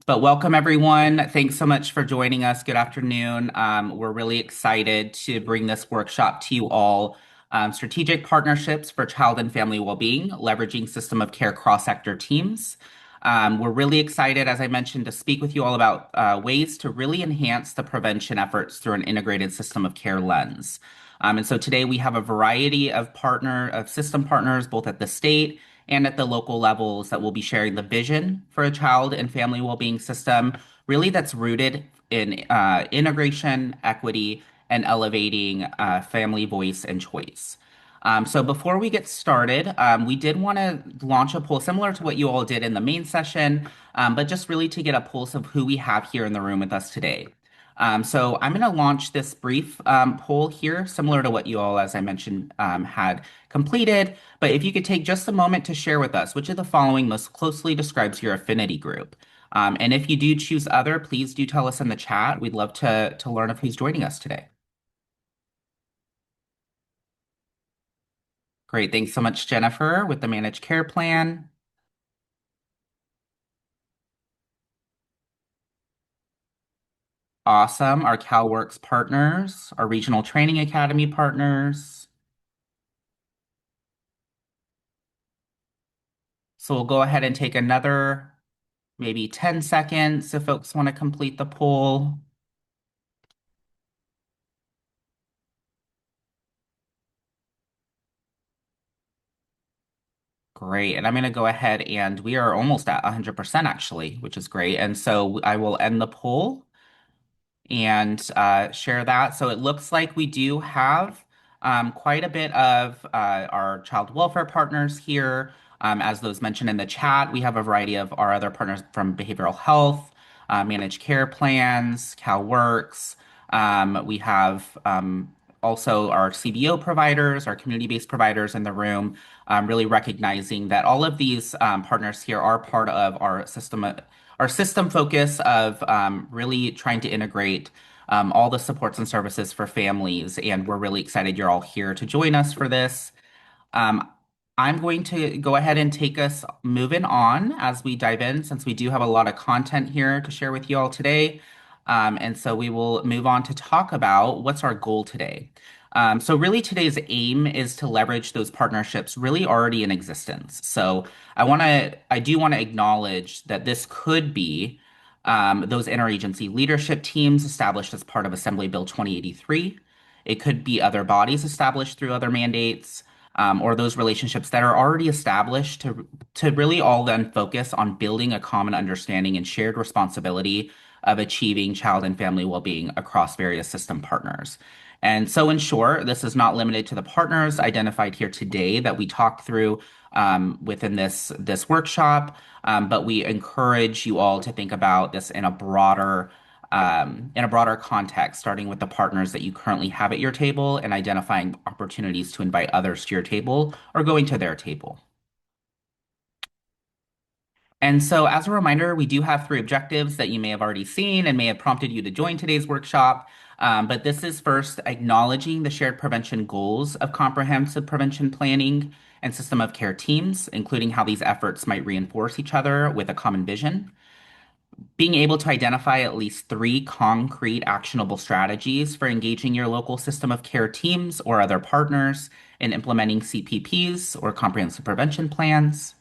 But welcome, everyone. Thanks so much for joining us. Good afternoon. We're really excited to bring this workshop to you all. Strategic Partnerships for Child and Family Wellbeing, Leveraging System of Care Cross-Sector Teams. We're really excited, as I mentioned, to speak with you all about ways to really enhance the prevention efforts through an integrated system of care lens. And so today we have a variety of system partners, both at the state and at the local levels, that will be sharing the vision for a child and family well-being system, really that's rooted in integration, equity, and elevating family voice and choice. So before we get started, we did want to launch a poll similar to what you all did in the main session, but just really to get a pulse of who we have here in the room with us today. So I'm going to launch this brief poll here, similar to what you all, as I mentioned, had completed. But if you could take just a moment to share with us which of the following most closely describes your affinity group. And if you do choose other, please do tell us in the chat. We'd love to learn of who's joining us today. Great. Thanks so much, Jennifer, with the managed care plan. Awesome. Our CalWorks partners, our Regional Training Academy partners. So we'll go ahead and take another maybe 10 seconds if folks want to complete the poll. Great. And I'm going to go ahead and we are almost at 100% actually, which is great. And so I will end the poll and share that. So it looks like we do have quite a bit of our child welfare partners here. As those mentioned in the chat, we have a variety of our other partners from behavioral health, managed care plans, CalWorks. We have also our CBO providers, our community-based providers in the room, really recognizing that all of these partners here are part of our system focus of really trying to integrate all the supports and services for families. And we're really excited you're all here to join us for this. Um, I'm going to go ahead and take us moving on as we dive in, since we do have a lot of content here to share with you all today. And so we will move on to talk about what's our goal today. So really today's aim is to leverage those partnerships really already in existence. So I do want to acknowledge that this could be those interagency leadership teams established as part of Assembly Bill 2083. It could be other bodies established through other mandates, or those relationships that are already established to really all then focus on building a common understanding and shared responsibility of achieving child and family well-being across various system partners. And so, in short, this is not limited to the partners identified here today that we talked through within this workshop, but we encourage you all to think about this in a broader context, starting with the partners that you currently have at your table and identifying opportunities to invite others to your table or going to their table. And so, as a reminder, we do have three objectives that you may have already seen and may have prompted you to join today's workshop. But this is first acknowledging the shared prevention goals of comprehensive prevention planning and system of care teams, including how these efforts might reinforce each other with a common vision. Being able to identify at least three concrete actionable strategies for engaging your local system of care teams or other partners in implementing CPPs or comprehensive prevention plans,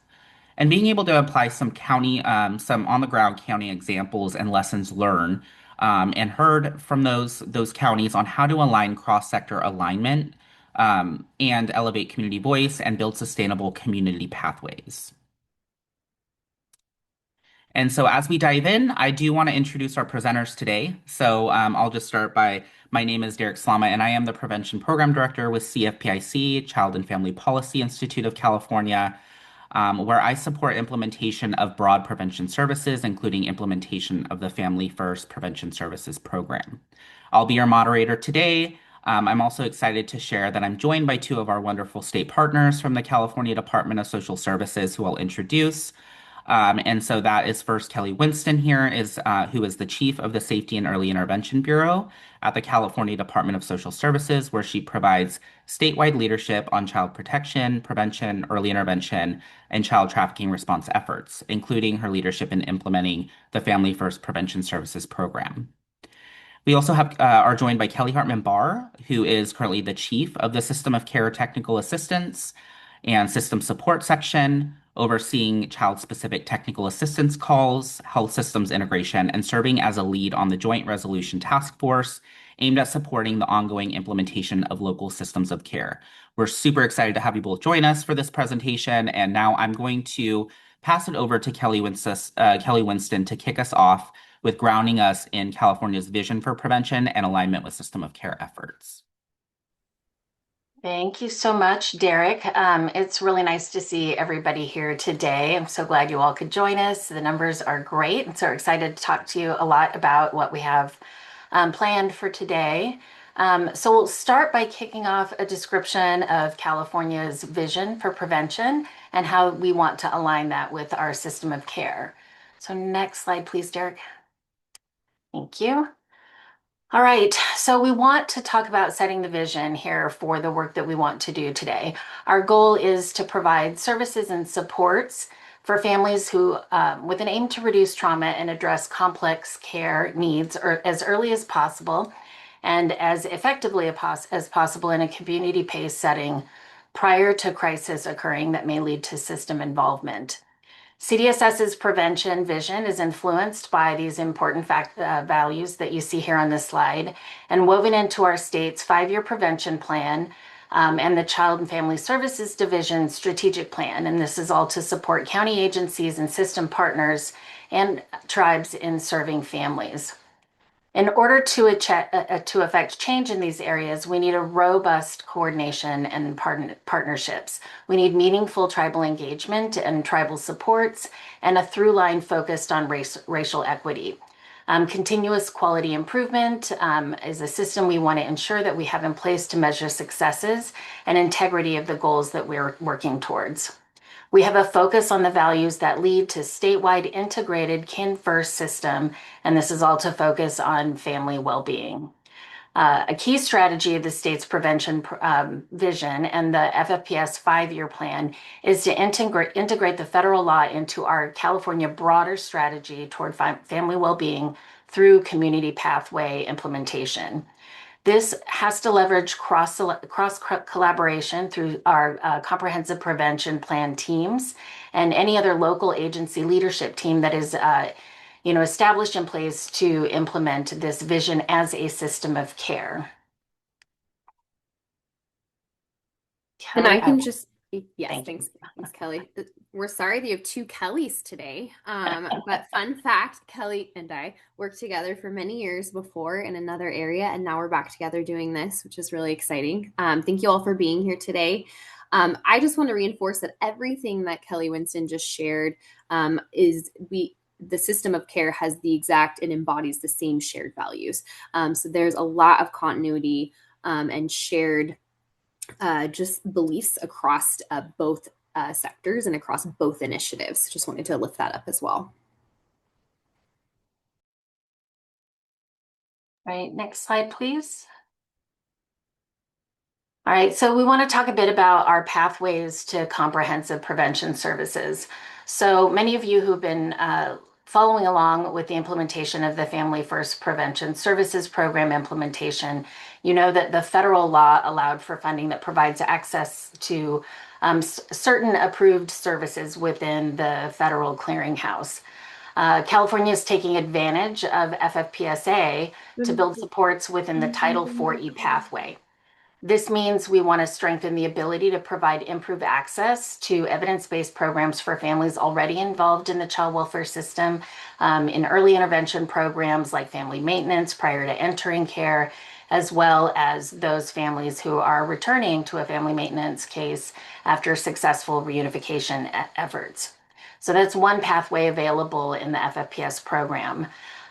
and being able to apply some on the ground county examples and lessons learned and heard from those counties on how to align cross sector alignment and elevate community voice and build sustainable community pathways. And so, as we dive in, I do want to introduce our presenters today. So, I'll just start by my name is Derek Slama, and I am the Prevention Program Director with CFPIC, Child and Family Policy Institute of California, where I support implementation of broad prevention services, including implementation of the Family First Prevention Services Program. I'll be your moderator today. I'm also excited to share that I'm joined by two of our wonderful state partners from the California Department of Social Services, who I'll introduce. And so that is first Kelley Winston here, who is the chief of the Safety and Early Intervention Bureau at the California Department of Social Services, where she provides statewide leadership on child protection, prevention, early intervention, and child trafficking response efforts, including her leadership in implementing the Family First Prevention Services program. We also are joined by Kelly Hartman Barr, who is currently the chief of the System of Care Technical Assistance and System Support Section, overseeing child-specific technical assistance calls, health systems integration, and serving as a lead on the Joint Resolution Task Force aimed at supporting the ongoing implementation of local systems of care. We're super excited to have you both join us for this presentation, and now I'm going to pass it over to Kelley Winston to kick us off with grounding us in California's vision for prevention and alignment with system of care efforts. Thank you so much, Derek. It's really nice to see everybody here today. I'm so glad you all could join us. The numbers are great, and so excited to talk to you a lot about what we have planned for today. So we'll start by kicking off a description of California's vision for prevention and how we want to align that with our system of care. So next slide, please, Derek. Thank you. All right, so we want to talk about setting the vision here for the work that we want to do today. Our goal is to provide services and supports for families who, with an aim to reduce trauma and address complex care needs as early as possible and as effectively as possible in a community-based setting prior to crisis occurring that may lead to system involvement. CDSS's prevention vision is influenced by these important values that you see here on this slide and woven into our state's 5-year prevention plan and the Child and Family Services Division strategic plan. And this is all to support county agencies and system partners and tribes in serving families. In order to affect change in these areas, we need a robust coordination and partnerships. We need meaningful tribal engagement and tribal supports, and a through line focused on racial equity. Continuous quality improvement is a system we want to ensure that we have in place to measure successes and integrity of the goals that we're working towards. We have a focus on the values that lead to statewide integrated kin-first system, and this is all to focus on family well-being. A key strategy of the state's prevention vision and the FFPS 5-year plan is to integrate the federal law into our California broader strategy toward family well-being through community pathway implementation. This has to leverage cross collaboration through our comprehensive prevention plan teams and any other local agency leadership team that is established in place to implement this vision as a system of care. And I can just, yes, thanks, Kelley. We're sorry that you have 2 Kelleys today, but fun fact, Kelley and I worked together for many years before in another area, and now we're back together doing this, which is really exciting. Thank you all for being here today. I just want to reinforce that everything that Kelley Winston just shared the system of care has the exact and embodies the same shared values. So there's a lot of continuity and shared just beliefs across both sectors and across both initiatives. Just wanted to lift that up as well. All right, next slide, please. All right, so we want to talk a bit about our pathways to comprehensive prevention services. So many of you who've been following along with the implementation of the Family First Prevention Services Program implementation, you know that the federal law allowed for funding that provides access to certain approved services within the federal clearinghouse. California is taking advantage of FFPSA to build supports within the Title 4E pathway. This means we want to strengthen the ability to provide improved access to evidence-based programs for families already involved in the child welfare system, in early intervention programs like family maintenance prior to entering care, as well as those families who are returning to a family maintenance case after successful reunification efforts. So that's one pathway available in the FFPS program.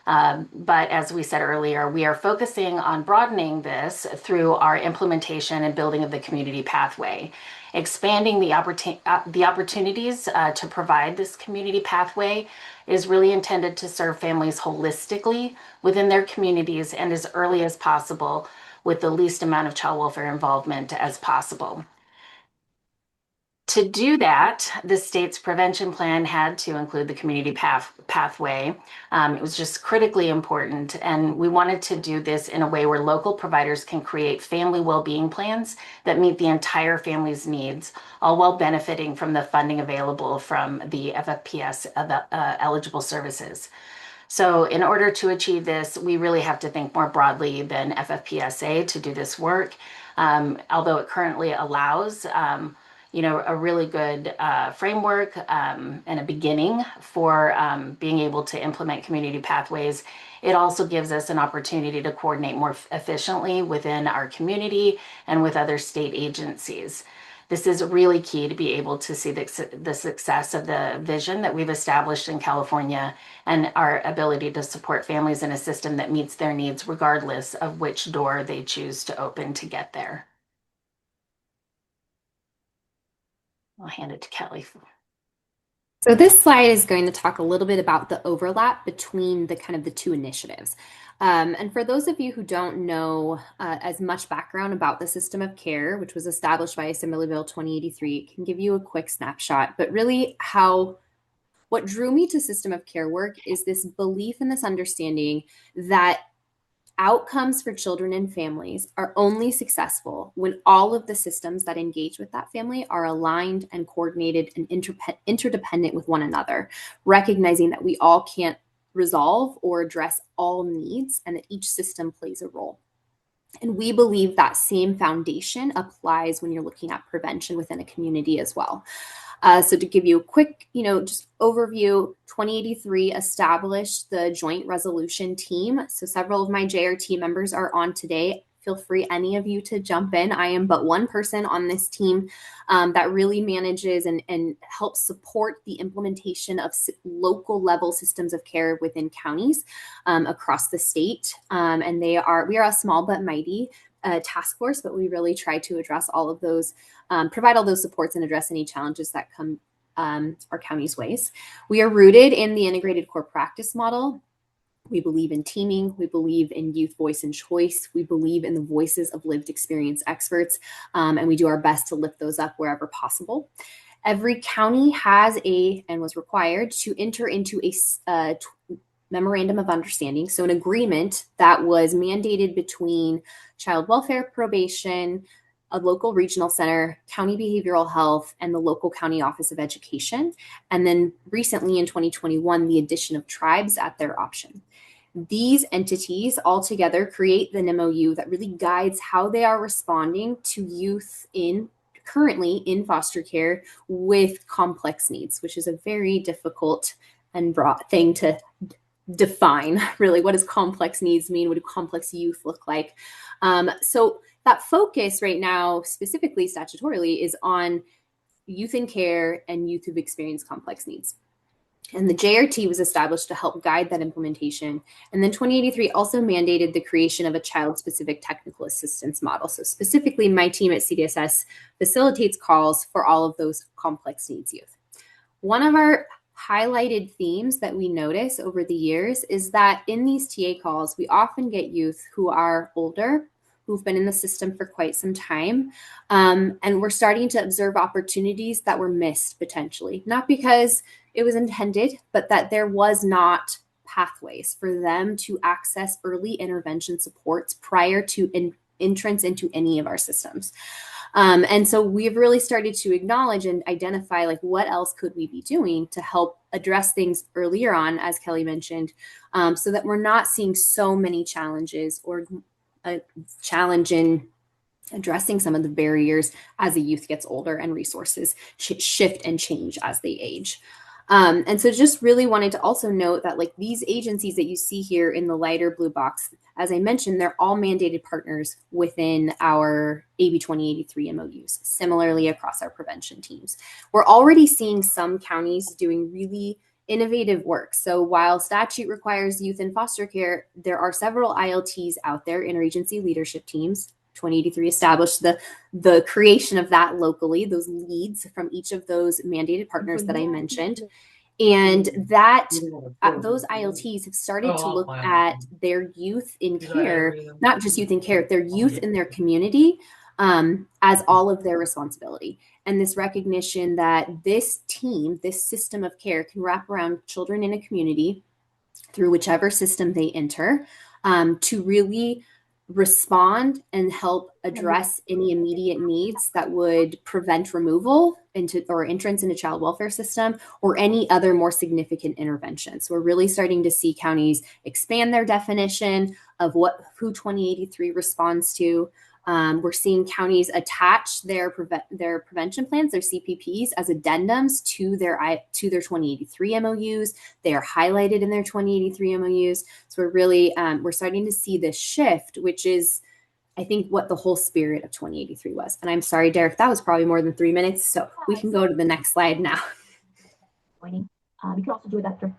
But as we said earlier, we are focusing on broadening this through our implementation and building of the community pathway, expanding the opportunities to provide this community pathway is really intended to serve families holistically within their communities and as early as possible with the least amount of child welfare involvement as possible. To do that, the state's prevention plan had to include the community pathway. It was just critically important, and we wanted to do this in a way where local providers can create family well-being plans that meet the entire family's needs, all while benefiting from the funding available from the FFPS eligible services. So in order to achieve this, we really have to think more broadly than FFPSA to do this work. Although it currently allows, a really good framework and a beginning for being able to implement community pathways. It also gives us an opportunity to coordinate more efficiently within our community and with other state agencies. This is really key to be able to see the success of the vision that we've established in California and our ability to support families in a system that meets their needs regardless of which door they choose to open to get there. I'll hand it to Kelley. So this slide is going to talk a little bit about the overlap between the two initiatives. And for those of you who don't know as much background about the system of care, which was established by Assembly Bill 2083, it can give you a quick snapshot. But really what drew me to system of care work is this belief and this understanding that outcomes for children and families are only successful when all of the systems that engage with that family are aligned and coordinated and interdependent with one another, recognizing that we all can't resolve or address all needs and that each system plays a role. And we believe that same foundation applies when you're looking at prevention within a community as well. So to give you a quick, just overview, 2083 established the Joint Resolution Team. So several of my JRT members are on today. Feel free, any of you, to jump in. I am but one person on this team that really manages and helps support the implementation of local level systems of care within counties across the state. And we are a small but mighty task force, but we really try to address all of those, provide all those supports and address any challenges that come our county's ways. We are rooted in the integrated core practice model. We believe in teaming. We believe in youth voice and choice. We believe in the voices of lived experience experts, and we do our best to lift those up wherever possible. Every county has and was required to enter into a memorandum of understanding, so an agreement that was mandated between child welfare, probation, a local regional center, county behavioral health, and the local county office of education. And then recently in 2021, the addition of tribes at their option. These entities all together create the MOU that really guides how they are responding to youth currently in foster care with complex needs, which is a very difficult and broad thing to define. Really, what does complex needs mean? What do complex youth look like? So that focus right now, specifically statutorily, is on youth in care and youth who've experienced complex needs. And the JRT was established to help guide that implementation. And then 2083 also mandated the creation of a child-specific technical assistance model. So specifically, my team at CDSS facilitates calls for all of those complex needs youth. One of our highlighted themes that we notice over the years is that in these TA calls, we often get youth who are older, who've been in the system for quite some time. And we're starting to observe opportunities that were missed potentially, not because it was intended, but that there was not pathways for them to access early intervention supports prior to entrance into any of our systems. And so we've really started to acknowledge and identify what else could we be doing to help address things earlier on, as Kelley mentioned, so that we're not seeing so many challenges or a challenge in addressing some of the barriers as the youth gets older and resources shift and change as they age. And so just really wanted to also note that these agencies that you see here in the lighter blue box, as I mentioned, they're all mandated partners within our AB 2083 MOUs, similarly across our prevention teams. We're already seeing some counties doing really innovative work. So while statute requires youth in foster care, there are several ILTs out there, interagency leadership teams. 2083 established the creation of that locally, those leads from each of those mandated partners that I mentioned. And that those ILTs have started to look at their youth in care, not just youth in care, their youth in their community, as all of their responsibility. And this recognition that this team, this system of care, can wrap around children in a community through whichever system they enter, to really respond and help address any immediate needs that would prevent removal into or entrance into child welfare system or any other more significant intervention. So we're really starting to see counties expand their definition of who 2083 responds to. We're seeing counties attach their prevention plans, their CPPs, as addendums to their 2083 MOUs. They are highlighted in their 2083 MOUs. So we're starting to see this shift, which is, I think, what the whole spirit of 2083 was. And I'm sorry, Derek, that was probably more than 3 minutes. So we can go to the next slide now. You can also do it after.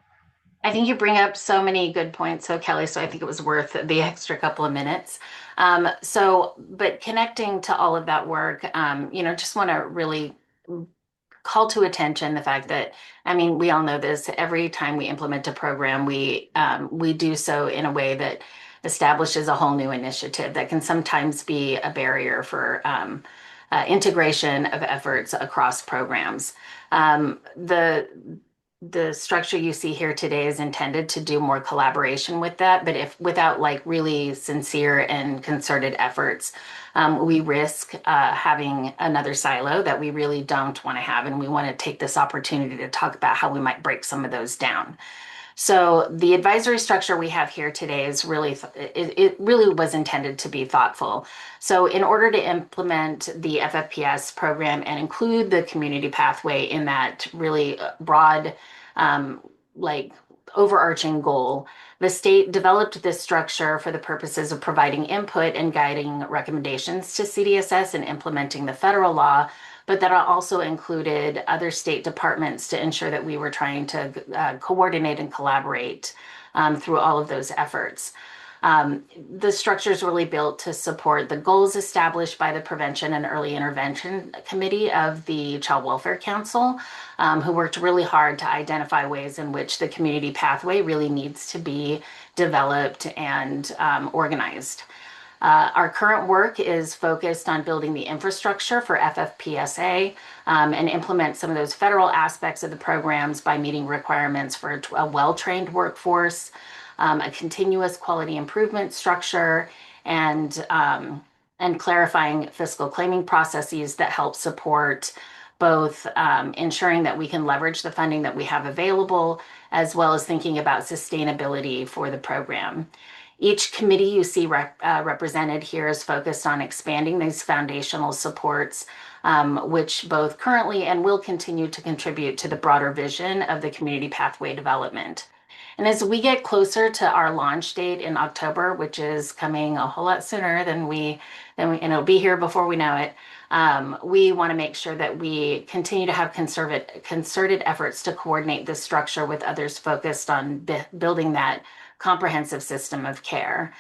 I think you bring up so many good points, so Kelley, so I think it was worth the extra couple of minutes. But connecting to all of that work, just want to really call to attention the fact that, I mean, we all know this, every time we implement a program, we do so in a way that establishes a whole new initiative that can sometimes be a barrier for integration of efforts across programs. The structure you see here today is intended to do more collaboration with that, but if without like really sincere and concerted efforts, we risk having another silo that we really don't want to have, and we want to take this opportunity to talk about how we might break some of those down. So the advisory structure we have here today is it really was intended to be thoughtful. So in order to implement the FFPS program and include the community pathway in that really broad, like overarching goal, the state developed this structure for the purposes of providing input and guiding recommendations to CDSS and implementing the federal law, but that also included other state departments to ensure that we were trying to coordinate and collaborate through all of those efforts. The structure is really built to support the goals established by the Prevention and Early Intervention Committee of the Child Welfare Council, who worked really hard to identify ways in which the community pathway really needs to be developed and organized. Our current work is focused on building the infrastructure for FFPSA and implement some of those federal aspects of the programs by meeting requirements for a well-trained workforce, a continuous quality improvement structure, and clarifying fiscal claiming processes that help support both ensuring that we can leverage the funding that we have available, as well as thinking about sustainability for the program. Each committee you see represented here is focused on expanding these foundational supports, which both currently and will continue to contribute to the broader vision of the community pathway development. And as we get closer to our launch date in October, which is coming a whole lot sooner than and it'll be here before we know it, we want to make sure that we continue to have concerted efforts to coordinate this structure with others focused on building that comprehensive system of care.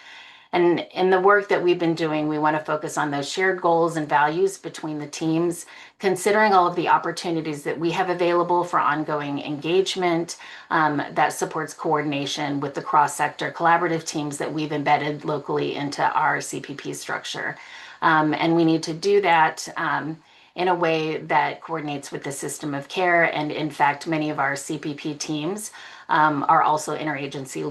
And in the work that we've been doing, we want to focus on those shared goals and values between the teams, considering all of the opportunities that we have available for ongoing engagement that supports coordination with the cross-sector collaborative teams that we've embedded locally into our CPP structure. And we need to do that in a way that coordinates with the system of care. And in fact, many of our CPP teams are also interagency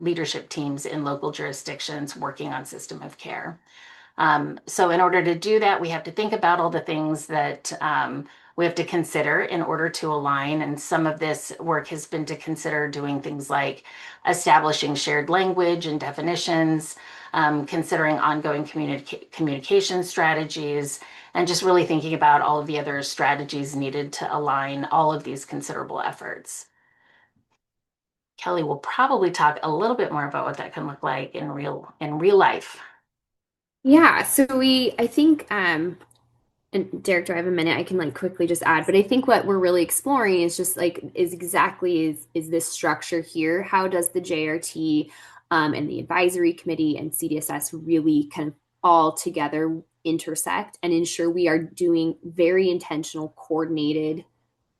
leadership teams in local jurisdictions working on system of care. So in order to do that, we have to think about all the things that we have to consider in order to align. And some of this work has been to consider doing things like establishing shared language and definitions, considering ongoing communication strategies, and just really thinking about all of the other strategies needed to align all of these considerable efforts. Kelley will probably talk a little bit more about what that can look like in real life. Yeah, so I think And Derek, do I have a minute? I can like quickly just add, but I think what we're really exploring is just like is exactly is this structure here? How does the JRT and the advisory committee and CDSS really kind of all together intersect and ensure we are doing very intentional, coordinated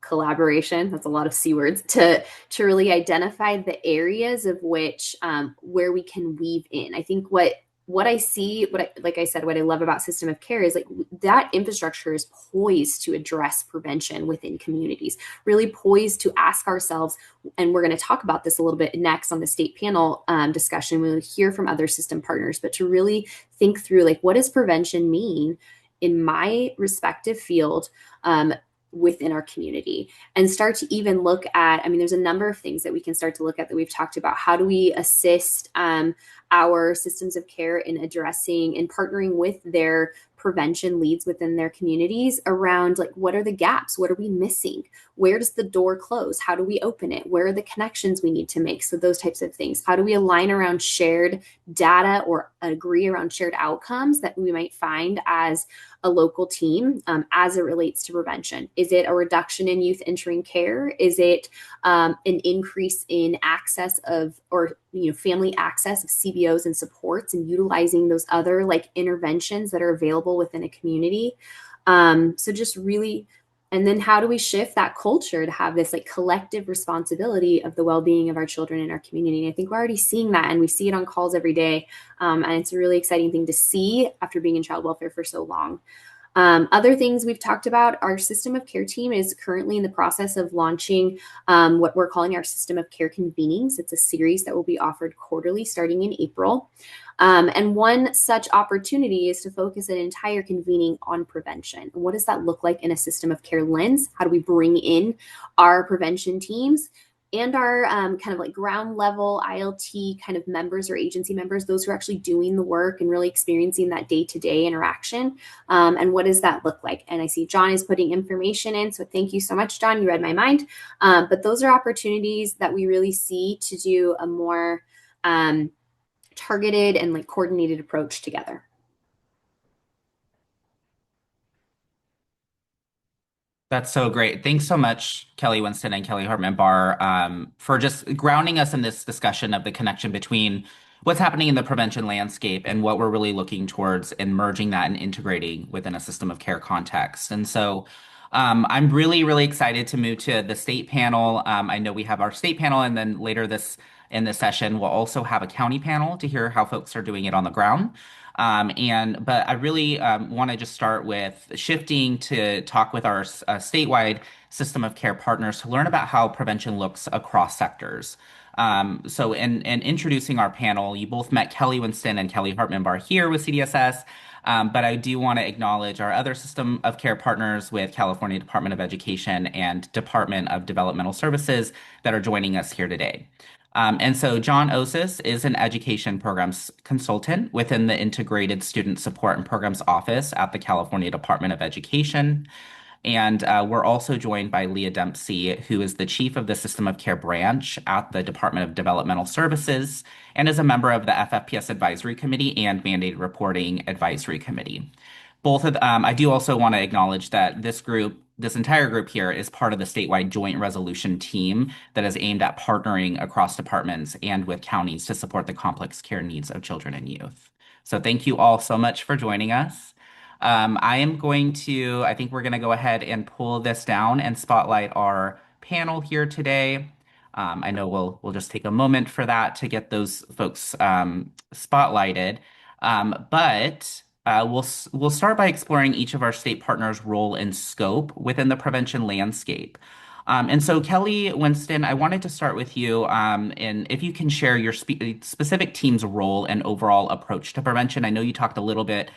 collaboration, that's a lot of C words, to really identify the areas of which where we can weave in. I think what I see, like I said, what I love about system of care is like that infrastructure is poised to address prevention within communities, really poised to ask ourselves, and we're going to talk about this a little bit next on the state panel discussion. We'll hear from other system partners, but to really think through like what does prevention mean in my respective field within our community, and start to even look at, I mean, there's a number of things that we can start to look at that we've talked about. How do we assist our systems of care in addressing and partnering with their prevention leads within their communities around like what are the gaps, what are we missing, where does the door close, how do we open it, where are the connections we need to make, so those types of things. How do we align around shared data or agree around shared outcomes that we might find as a local team as it relates to prevention? Is it a reduction in youth entering care? Is it an increase in access of, or family access of CBOs and supports, and utilizing those other like interventions that are available within a community? So just really, and then how do we shift that culture to have this like collective responsibility of the well-being of our children in our community? And I think we're already seeing that, and we see it on calls every day. And it's a really exciting thing to see after being in child welfare for so long. Other things we've talked about, our system of care team is currently in the process of launching what we're calling our system of care convenings. It's a series that will be offered quarterly starting in April. And one such opportunity is to focus an entire convening on prevention. What does that look like in a system of care lens? How do we bring in our prevention teams and our kind of like ground level ILT kind of members or agency members, those who are actually doing the work and really experiencing that day-to-day interaction? And what does that look like? And I see John is putting information in. So thank you so much, John. You read my mind. But those are opportunities that we really see to do a more targeted and like coordinated approach together. That's so great. Thanks so much, Kelley Winston and Kelley Hartman Barr, for just grounding us in this discussion of the connection between what's happening in the prevention landscape and what we're really looking towards and merging that and integrating within a system of care context. And so I'm really, really excited to move to the state panel. I know we have our state panel, and then later this in this session, we'll also have a county panel to hear how folks are doing it on the ground. But I really want to just start with shifting to talk with our statewide system of care partners to learn about how prevention looks across sectors. So in introducing our panel, you both met Kelley Winston and Kelley Hartman Barr here with CDSS. But I do want to acknowledge our other system of care partners with California Department of Education and Department of Developmental Services that are joining us here today. And so John Osis is an education programs consultant within the Integrated Student Support and Programs Office at the California Department of Education. And we're also joined by Leah Dempsey, who is the chief of the System of Care branch at the Department of Developmental Services and is a member of the FFPS Advisory Committee and Mandated Reporting Advisory Committee. I do also want to acknowledge that this entire group here is part of the statewide joint resolution team that is aimed at partnering across departments and with counties to support the complex care needs of children and youth. So thank you all so much for joining us. I think we're going to go ahead and pull this down and spotlight our panel here today. I know we'll just take a moment for that to get those folks spotlighted. But we'll start by exploring each of our state partners' role and scope within the prevention landscape. And so, Kelley Winston, I wanted to start with you, and if you can share your specific team's role and overall approach to prevention. I know you talked a little bit,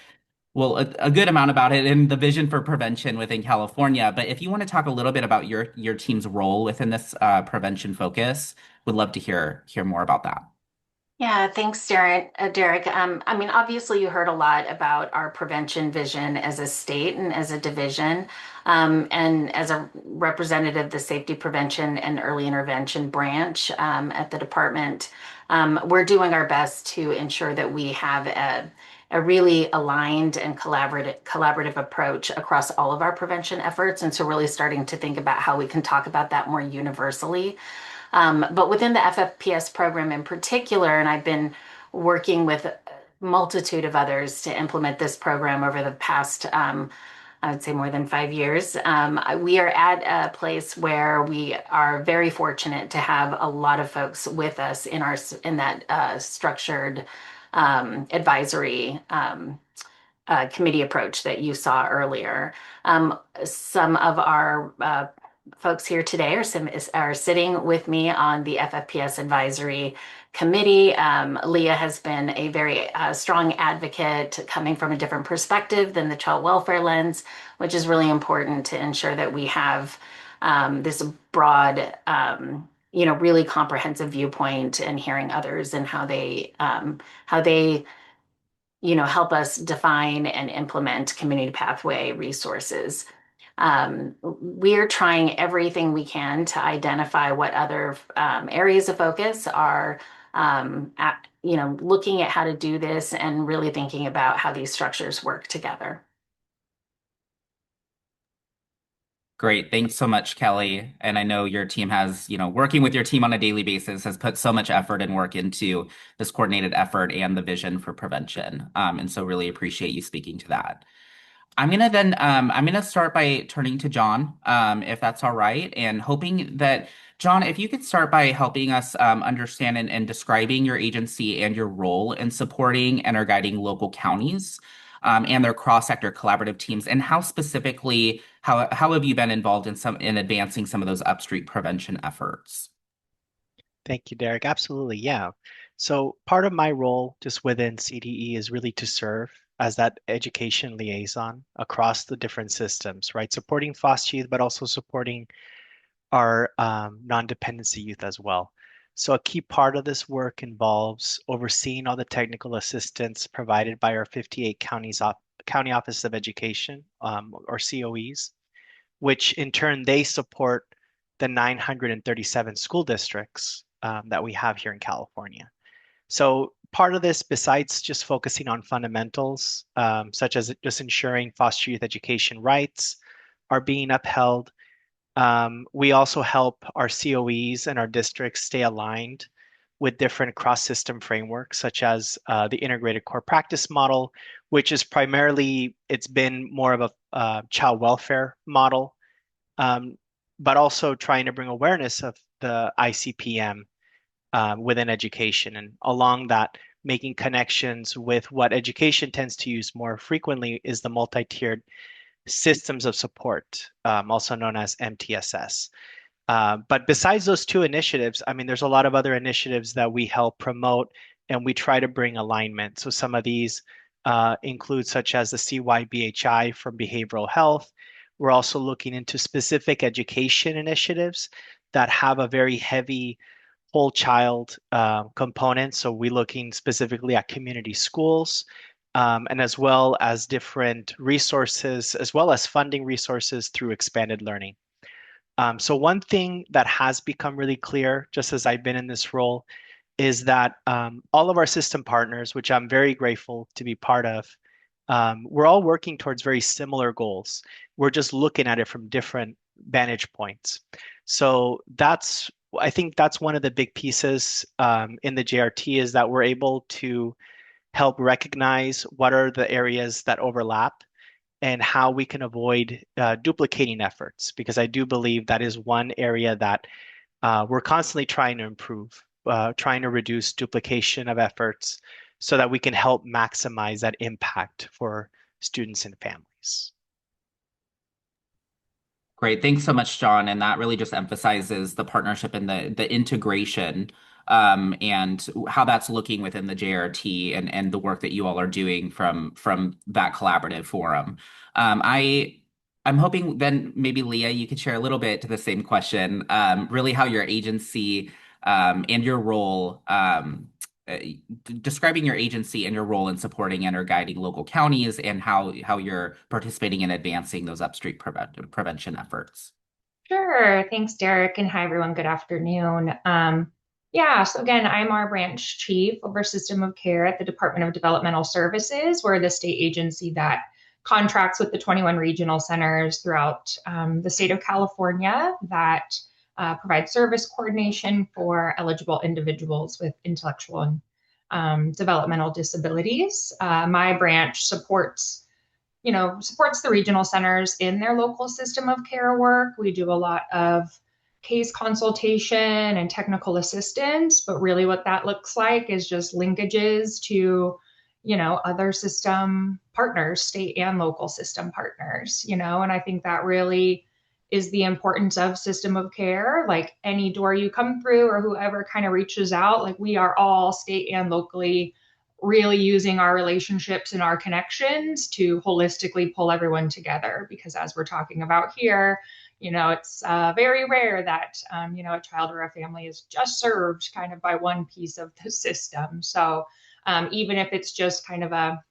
well, a good amount about it in the vision for prevention within California. But if you want to talk a little bit about your team's role within this prevention focus, would love to hear more about that. Yeah, thanks, Derek. I mean, obviously, you heard a lot about our prevention vision as a state and as a division, and as a representative, the Safety Prevention and Early Intervention branch at the department. We're doing our best to ensure that we have a really aligned and collaborative approach across all of our prevention efforts. And so really starting to think about how we can talk about that more universally. But within the FFPS program in particular, and I've been working with a multitude of others to implement this program over the past, I would say more than 5 years. We are at a place where we are very fortunate to have a lot of folks with us in that structured advisory committee approach that you saw earlier. Some of our folks here today are sitting with me on the FFPS advisory committee. Leah has been a very strong advocate coming from a different perspective than the child welfare lens, which is really important to ensure that we have this broad, really comprehensive viewpoint and hearing others and how they help us define and implement community pathway resources. We're trying everything we can to identify what other areas of focus are, looking at how to do this and really thinking about how these structures work together. Great. Thanks so much, Kelley. And I know your team has, working with your team on a daily basis has put so much effort and work into this coordinated effort and the vision for prevention. And so really appreciate you speaking to that. I'm gonna start by turning to John, if that's all right, and hoping that John, if you could start by helping us understand and describing your agency and your role in supporting and or guiding local counties and their cross-sector collaborative teams, and how specifically how have you been involved in advancing some of those upstream prevention efforts? Thank you, Derek. Absolutely. Yeah. So part of my role just within CDE is really to serve as that education liaison across the different systems, right? Supporting foster youth, but also supporting our non-dependency youth as well. So a key part of this work involves overseeing all the technical assistance provided by our 58 county Office of Education, or COEs, which in turn they support the 937 school districts that we have here in California. So part of this, besides just focusing on fundamentals, such as just ensuring foster youth education rights are being upheld, we also help our COEs and our districts stay aligned with different cross-system frameworks, such as the integrated core practice model, which is primarily, it's been more of a child welfare model, but also trying to bring awareness of the ICPM within education. And along that, making connections with what education tends to use more frequently is the multi-tiered systems of support, also known as MTSS. But besides those two initiatives, I mean, there's a lot of other initiatives that we help promote and we try to bring alignment. So some of these include such as the CYBHI from behavioral health. We're also looking into specific education initiatives that have a very heavy whole child component. So we're looking specifically at community schools, and as well as different resources, as well as funding resources through expanded learning. So one thing that has become really clear, just as I've been in this role, is that all of our system partners, which I'm very grateful to be part of, we're all working towards very similar goals. We're just looking at it from different vantage points. So I think that's one of the big pieces in the JRT is that we're able to help recognize what are the areas that overlap and how we can avoid duplicating efforts, because I do believe that is one area that we're constantly trying to improve, trying to reduce duplication of efforts so that we can help maximize that impact for students and families. Great. Thanks so much, John. And that really just emphasizes the partnership and the integration and how that's looking within the JRT and the work that you all are doing from that collaborative forum. I'm hoping then maybe Leah, you could share a little bit to the same question, really how your agency and your role uh, describing your agency and your role in supporting and or guiding local counties and how you're participating in advancing those upstream prevention efforts. Sure. Thanks, Derek. And hi, everyone. Good afternoon. Yeah, so again, I'm our branch chief over system of care at the Department of Developmental Services. We're the state agency that contracts with the 21 regional centers throughout the state of California that provide service coordination for eligible individuals with intellectual and developmental disabilities. My branch supports the regional centers in their local system of care work. We do a lot of case consultation and technical assistance, but really what that looks like is just linkages to, other system partners, state and local system partners, and I think that really is the importance of system of care. Like any door you come through or whoever kind of reaches out, like we are all state and locally really using our relationships and our connections to holistically pull everyone together. Because as we're talking about here, it's very rare that, a child or a family is just served kind of by one piece of the system. So even if it's just kind of a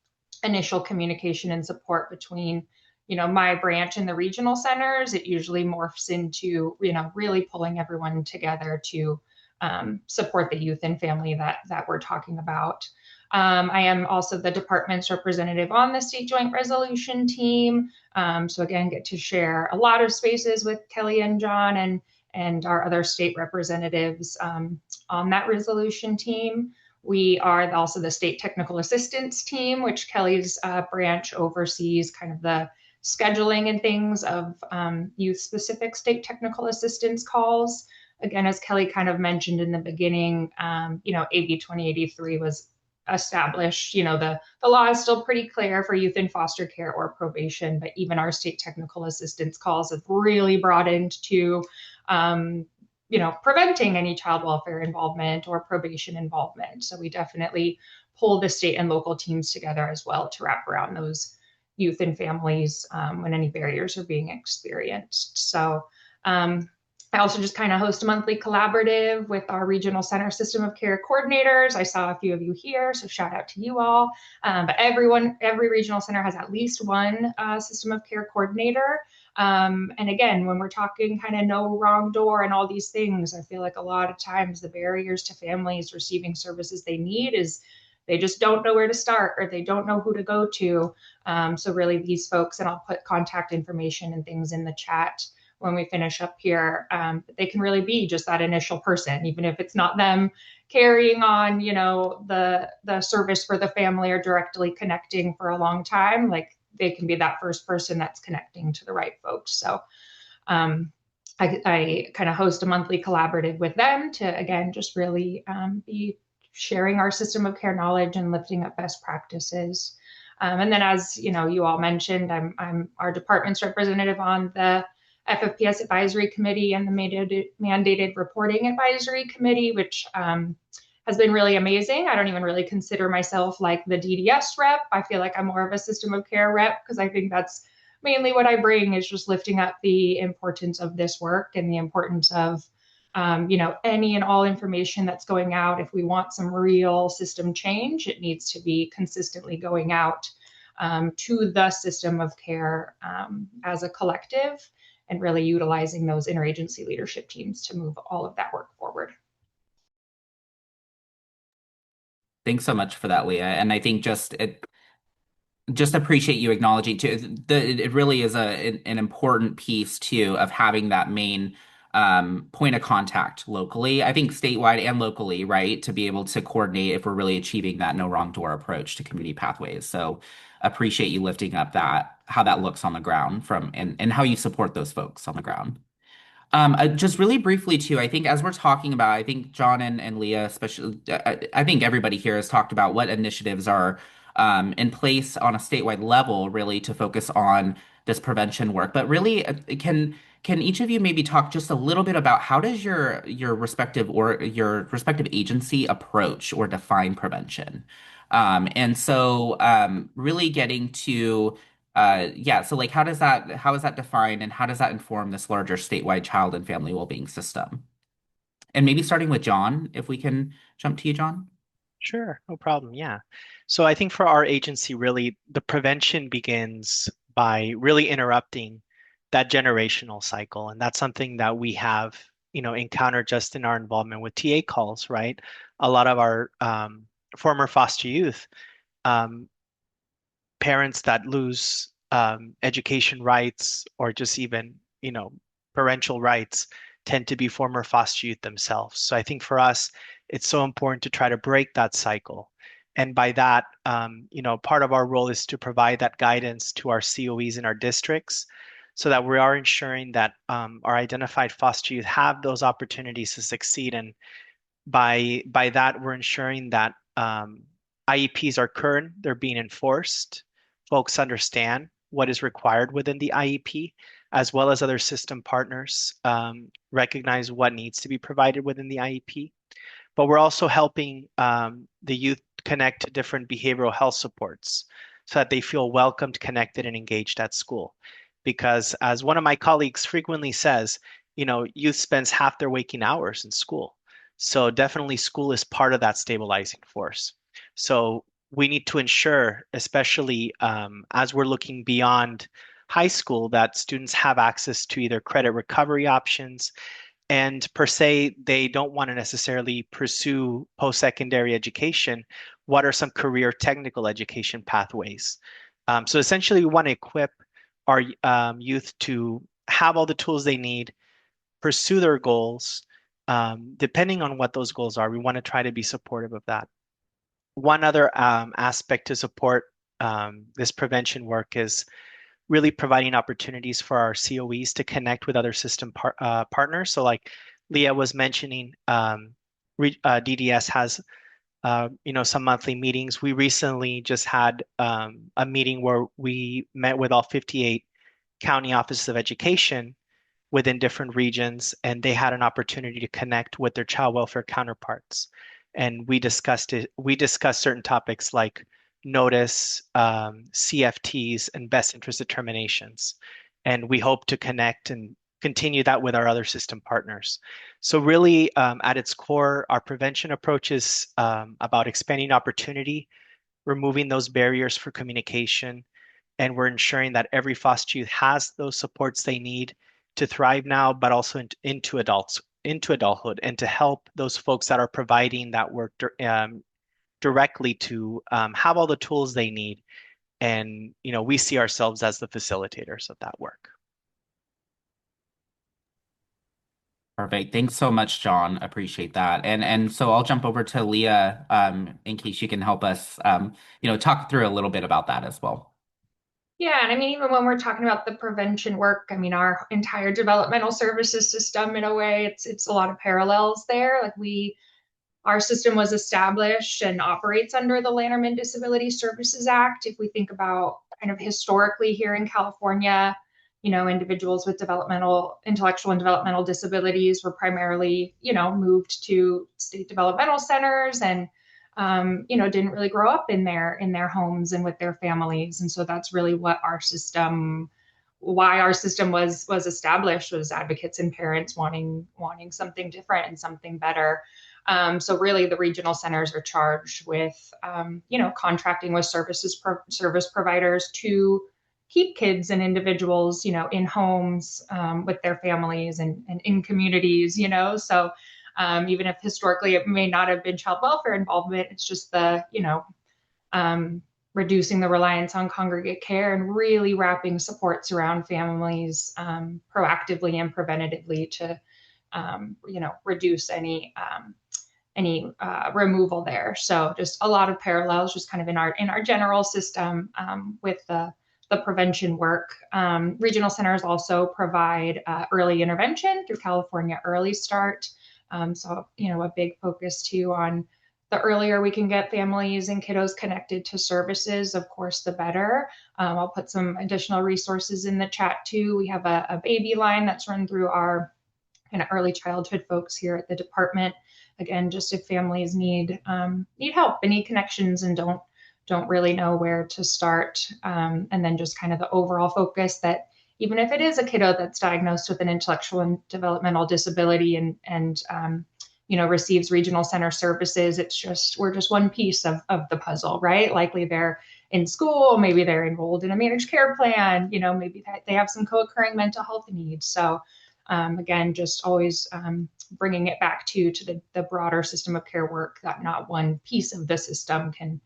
initial communication and support between, my branch and the regional centers, it usually morphs into, really pulling everyone together to support the youth and family that we're talking about. I am also the department's representative on the state joint resolution team. So again, get to share a lot of spaces with Kelley and John and our other state representatives on that resolution team. We are also the state technical assistance team, which Kelley's branch oversees kind of the scheduling and things of youth specific state technical assistance calls. Again, as Kelley kind of mentioned in the beginning, AB 2083 was established. The law is still pretty clear for youth in foster care or probation, but even our state technical assistance calls have really broadened to preventing any child welfare involvement or probation involvement. So we definitely pull the state and local teams together as well to wrap around those youth and families when any barriers are being experienced. So I also just kind of host a monthly collaborative with our regional center system of care coordinators. I saw a few of you here, so shout out to you all. But every regional center has at least one system of care coordinator. And again, when we're talking kind of no wrong door and all these things, I feel like a lot of times the barriers to families receiving services they need is they just don't know where to start or they don't know who to go to. So really these folks, and I'll put contact information and things in the chat when we finish up here, they can really be just that initial person, even if it's not them carrying on, the service for the family or directly connecting for a long time. Like they can be that first person that's connecting to the right folks. So I kind of host a monthly collaborative with them to, again, just really be sharing our system of care knowledge and lifting up best practices. And then, as you all mentioned, I'm our department's representative on the FFPS Advisory Committee and the mandated reporting advisory committee, which has been really amazing. I don't even really consider myself like the DDS rep. I feel like I'm more of a system of care rep because I think that's mainly what I bring is just lifting up the importance of this work and the importance of any and all information that's going out. If we want some real system change, it needs to be consistently going out to the system of care as a collective and really utilizing those interagency leadership teams to move all of that work forward. Thanks so much for that, Leah. And I think just appreciate you acknowledging too. It really is an important piece too of having that main point of contact locally. I think statewide and locally, right, to be able to coordinate if we're really achieving that no wrong door approach to community pathways. So appreciate you lifting up how that looks on the ground and how you support those folks on the ground. Just really briefly too, I think as we're talking about, I think John and Leah, especially, I think everybody here has talked about what initiatives are in place on a statewide level, really to focus on this prevention work. But really, can each of you maybe talk just a little bit about how does your respective agency approach or define prevention? And so really getting to yeah, so like how is that defined and how does that inform this larger statewide child and family well-being system? And maybe starting with John, if we can jump to you, John. Sure, no problem. Yeah. So I think for our agency, really, the prevention begins by really interrupting that generational cycle. And that's something that we have encounter just in our involvement with TA calls, right? A lot of our former foster youth, um, parents that lose education rights or just even, parental rights tend to be former foster youth themselves. So I think for us, it's so important to try to break that cycle. And by that, part of our role is to provide that guidance to our COEs in our districts so that we are ensuring that our identified foster youth have those opportunities to succeed. And by that, we're ensuring that IEPs are current, they're being enforced, folks understand what is required within the IEP, as well as other system partners recognize what needs to be provided within the IEP. But we're also helping the youth connect to different behavioral health supports so that they feel welcomed, connected, and engaged at school. Because as one of my colleagues frequently says, youth spends half their waking hours in school. So definitely school is part of that stabilizing force. So we need to ensure, especially as we're looking beyond high school, that students have access to either credit recovery options, and per se, they don't want to necessarily pursue post-secondary education. What are some career technical education pathways? So essentially, we want to equip our youth to have all the tools they need, pursue their goals. Depending on what those goals are, we want to try to be supportive of that. One other aspect to support this prevention work is really providing opportunities for our COEs to connect with other system partners. So like Leah was mentioning, DDS has some monthly meetings. We recently just had a meeting where we met with all 58 county offices of education within different regions, and they had an opportunity to connect with their child welfare counterparts. And we discussed it. We discussed certain topics like notice, CFTs, and best interest determinations. And we hope to connect and continue that with our other system partners. So really, at its core, our prevention approach is about expanding opportunity, removing those barriers for communication, and we're ensuring that every foster youth has those supports they need to thrive now, but also into adulthood, and to help those folks that are providing that work directly to have all the tools they need. And we see ourselves as the facilitators of that work. Perfect. Thanks so much, John. Appreciate that. And so I'll jump over to Leah in case you can help us talk through a little bit about that as well. Yeah, and I mean, even when we're talking about the prevention work, I mean, our entire developmental services system, in a way, it's a lot of parallels there. Like our system was established and operates under the Lanterman Disability Services Act. If we think about kind of historically here in California, individuals with intellectual and developmental disabilities were primarily, moved to state developmental centers and didn't really grow up in their homes and with their families. And so that's really what why our system was established, was advocates and parents wanting something different and something better. So really, the regional centers are charged with, contracting with service providers to keep kids and individuals, in homes with their families and in communities, So even if historically it may not have been child welfare involvement, it's just the, reducing the reliance on congregate care and really wrapping supports around families proactively and preventatively to, reduce any removal there. So just a lot of parallels, just kind of in our general system with the prevention work. Regional centers also provide early intervention through California Early Start. So a big focus too on the earlier we can get families and kiddos connected to services, of course, the better. I'll put some additional resources in the chat too. We have a baby line that's run through our kind of early childhood folks here at the department. Again, just if families need help and need connections and don't really know where to start, and then just kind of the overall focus that even if it is a kiddo that's diagnosed with an intellectual and developmental disability and receives regional center services, we're just one piece of the puzzle, right? Likely they're in school, maybe they're enrolled in a managed care plan, maybe they have some co-occurring mental health needs. So Again, just always bringing it back to the broader system of care work, that not one piece of the system can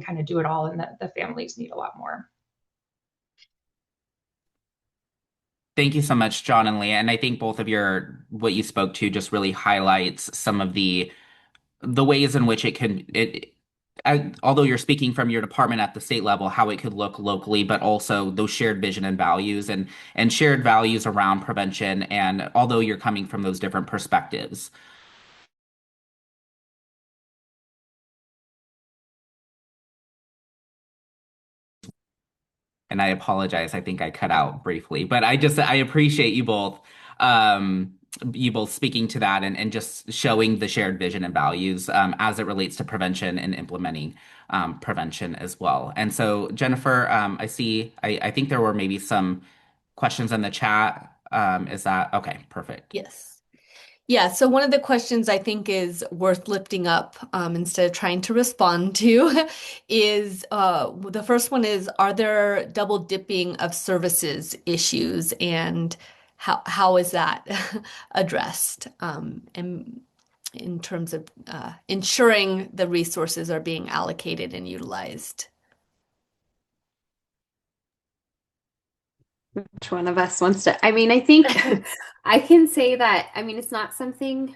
kind of do it all, and that the families need a lot more. Thank you so much, John and Leah. And I think both of what you spoke to just really highlights some of the ways in which although you're speaking from your department at the state level, how it could look locally, but also those shared vision and values and shared values around prevention. And although you're coming from those different perspectives. And I apologize, I think I cut out briefly, but I appreciate you both speaking to that and just showing the shared vision and values as it relates to prevention and implementing prevention as well. And so, Jennifer, I think there were maybe some questions in the chat. Is that okay? Perfect. Yes. Yeah, so one of the questions I think is worth lifting up instead of trying to respond to is the first one is, are there double dipping of services issues, and how is that addressed in terms of ensuring the resources are being allocated and utilized? Which one of us wants to? I mean, I think I can say that, I mean, it's not something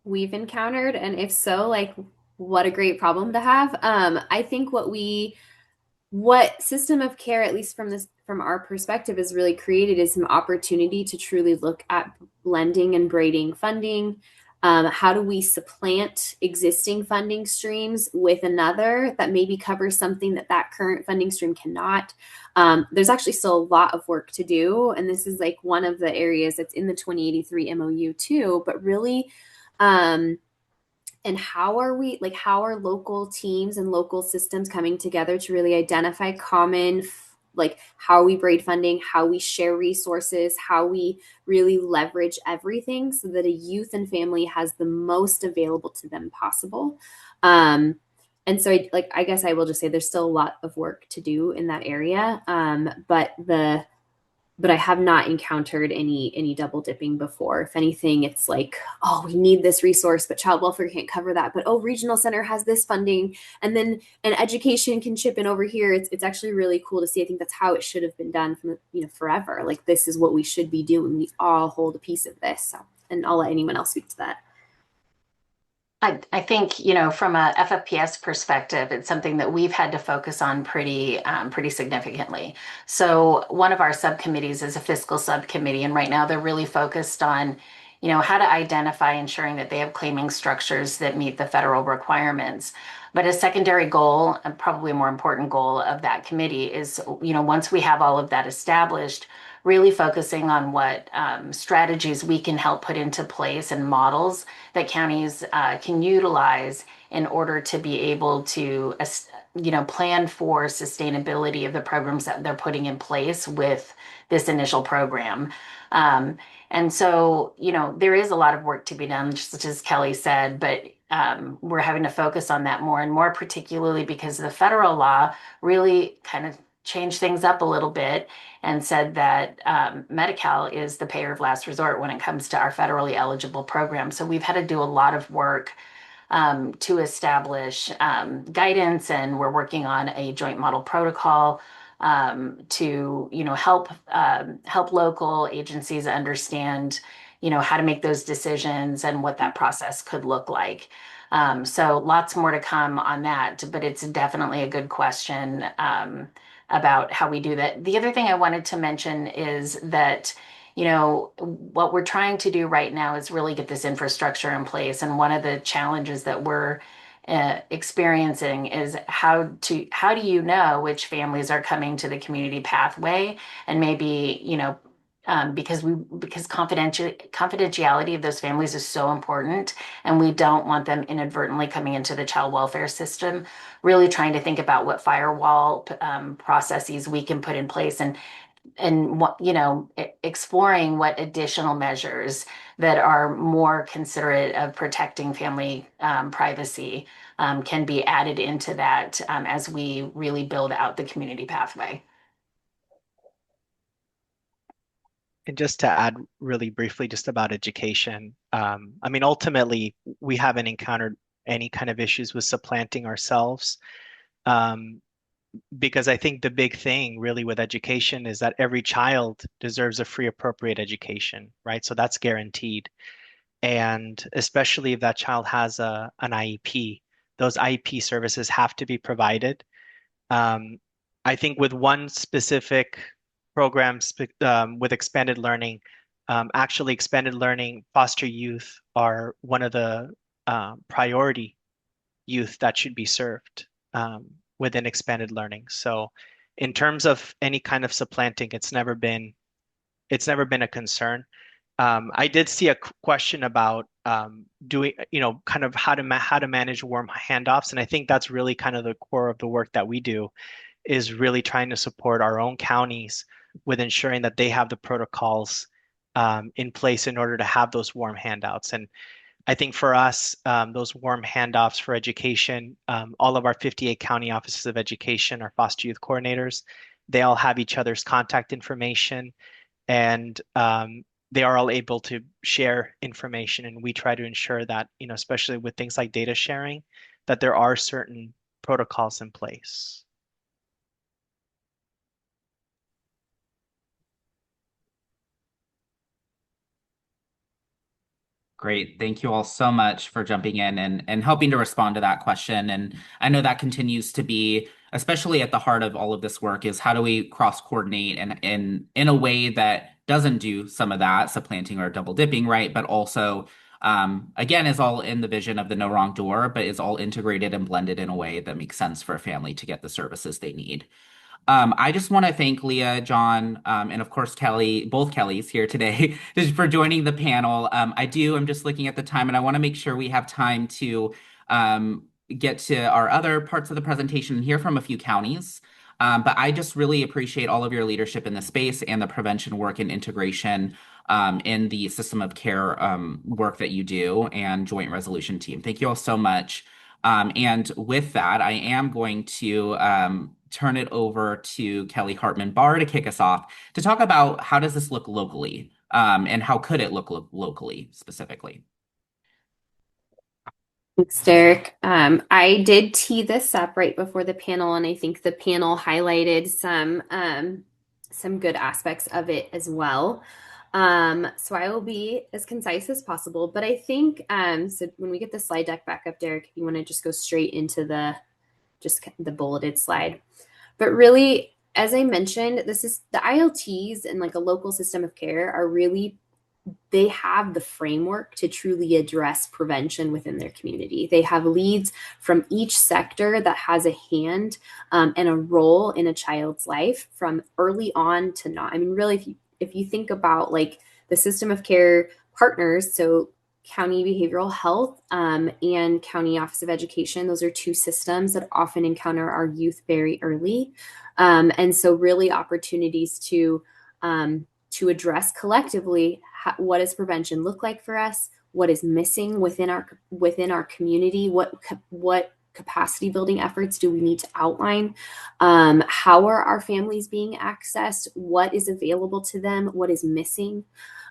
we've encountered, and if so, like, what a great problem to have. I think what system of care, at least from our perspective, has really created is some opportunity to truly look at blending and braiding funding. How do we supplant existing funding streams with another that maybe covers something that current funding stream cannot? There's actually still a lot of work to do, and this is like one of the areas that's in the 2083 MOU too, but really, and how are local teams and local systems coming together to really identify common, like how we braid funding, how we share resources, how we really leverage everything so that a youth and family has the most available to them possible. And so I guess I will just say there's still a lot of work to do in that area. But I have not encountered any double dipping before. If anything, it's like, oh, we need this resource, but child welfare can't cover that. But oh, regional center has this funding, and then an education can chip in over here. It's actually really cool to see. I think that's how it should have been done from forever. Like, this is what we should be doing. We all hold a piece of this. So, and I'll let anyone else speak to that. I think, from a FFPS perspective, it's something that we've had to focus on pretty significantly. So one of our subcommittees is a fiscal subcommittee, and right now they're really focused on, how to identify ensuring that they have claiming structures that meet the federal requirements. But a secondary goal, and probably a more important goal of that committee is, once we have all of that established, really focusing on what strategies we can help put into place and models that counties can utilize in order to be able to, plan for sustainability of the programs that they're putting in place with this initial program. And so, there is a lot of work to be done, just as Kelley said, but we're having to focus on that more and more, particularly because the federal law really kind of changed things up a little bit and said that Medi-Cal is the payer of last resort when it comes to our federally eligible programs. So we've had to do a lot of work to establish guidance, and we're working on a joint model protocol to help local agencies understand how to make those decisions and what that process could look like. So lots more to come on that, but it's definitely a good question about how we do that. The other thing I wanted to mention is that, what we're trying to do right now is really get this infrastructure in place. And one of the challenges that we're experiencing is how do you know which families are coming to the community pathway, and maybe, because confidentiality of those families is so important, and we don't want them inadvertently coming into the child welfare system. Really trying to think about what firewall processes we can put in place, and what, exploring what additional measures that are more considerate of protecting family privacy can be added into that as we really build out the community pathway. And just to add really briefly just about education, I mean, ultimately, we haven't encountered any kind of issues with supplanting ourselves. Um, because I think the big thing really with education is that every child deserves a free, appropriate education, right? So that's guaranteed. And especially if that child has an IEP, those IEP services have to be provided. Um, I think with one specific program with expanded learning, actually expanded learning foster youth are one of the priority youth that should be served within expanded learning. So in terms of any kind of supplanting, it's never been a concern. I did see a question about doing, kind of how to manage warm handoffs, and I think that's really kind of the core of the work that we do is really trying to support our own counties with ensuring that they have the protocols in place in order to have those warm handouts. And I think for us, those warm handoffs for education, all of our 58 county offices of education, our foster youth coordinators, they all have each other's contact information, and they are all able to share information. And we try to ensure that, especially with things like data sharing, that there are certain protocols in place. Great. Thank you all so much for jumping in and helping to respond to that question. And I know that continues to be, especially at the heart of all of this work, is how do we cross coordinate and in a way that doesn't do some of that supplanting or double dipping, right? But also, again, is all in the vision of the no wrong door, but is all integrated and blended in a way that makes sense for a family to get the services they need. I just want to thank Leah, John, and of course Kelley, both Kellys here today, just for joining the panel. I'm just looking at the time, and I want to make sure we have time to get to our other parts of the presentation and hear from a few counties. But I just really appreciate all of your leadership in the space and the prevention work and integration in the system of care work that you do and joint resolution team. Thank you all so much. And with that, I am going to turn it over to Kelley Hartman Barr to kick us off to talk about how does this look locally, and how could it look locally specifically. Thanks, Derek. I did tee this up right before the panel, and I think the panel highlighted some good aspects of it as well. So I will be as concise as possible, but I think so when we get the slide deck back up, Derek, if you want to just go straight into the bulleted slide. But really, as I mentioned, this is the ILTs and like a local system of care are really, they have the framework to truly address prevention within their community. They have leads from each sector that has a hand and a role in a child's life from early on to not. I mean, really, if you think about like the system of care partners, so County Behavioral Health and County Office of Education, those are two systems that often encounter our youth very early. And so really opportunities to address collectively what does prevention look like for us, what is missing within our community, what capacity building efforts do we need to outline, how are our families being accessed, what is available to them, what is missing.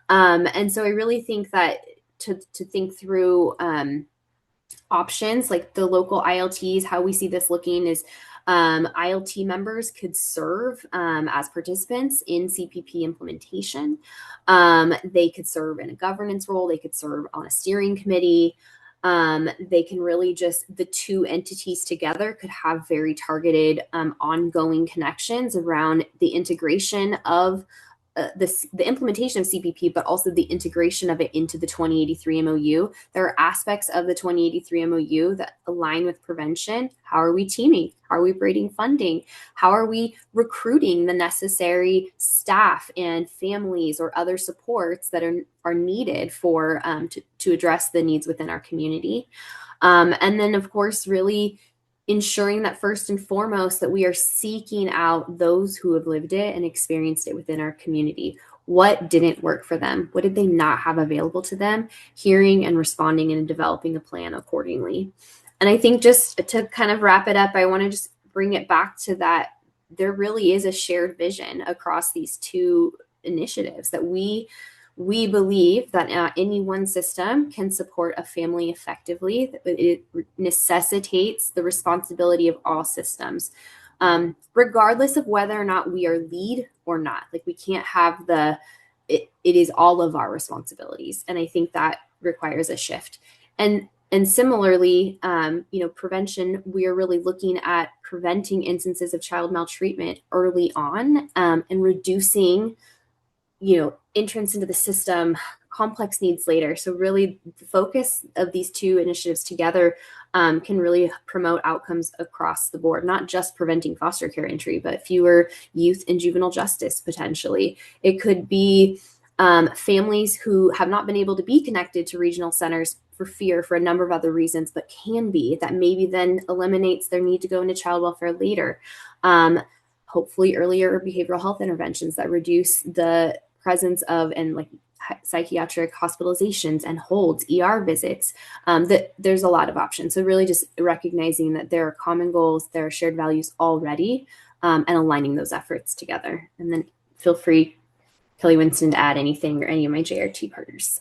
And so I really think that to think through options like the local ILTs, how we see this looking is ILT members could serve as participants in CPP implementation. They could serve in a governance role. They could serve on a steering committee. They can really the two entities together could have very targeted ongoing connections around the integration of the implementation of CPP, but also the integration of it into the 2083 MOU. There are aspects of the 2083 MOU that align with prevention. How are we teaming? How are we braiding funding? How are we recruiting the necessary staff and families or other supports that are needed for to address the needs within our community? And then, of course, really ensuring that first and foremost that we are seeking out those who have lived it and experienced it within our community. What didn't work for them? What did they not have available to them? Hearing and responding and developing a plan accordingly. And I think just to kind of wrap it up, I want to just bring it back to that there really is a shared vision across these two initiatives that we believe that any one system can support a family effectively. It necessitates the responsibility of all systems, regardless of whether or not we are lead or not. Like, we can't have it is all of our responsibilities. And I think that requires a shift. And similarly, prevention, we are really looking at preventing instances of child maltreatment early on, and reducing, entrance into the system, complex needs later. So really the focus of these two initiatives together can really promote outcomes across the board, not just preventing foster care entry, but fewer youth and juvenile justice potentially. It could be families who have not been able to be connected to regional centers for fear for a number of other reasons, but can be, that maybe then eliminates their need to go into child welfare later. Hopefully earlier behavioral health interventions that reduce the presence of and like psychiatric hospitalizations and holds, ER visits. That there's a lot of options. So really just recognizing that there are common goals, there are shared values already, and aligning those efforts together. And then feel free, Kelley, Winston, to add anything, or any of my JRT partners.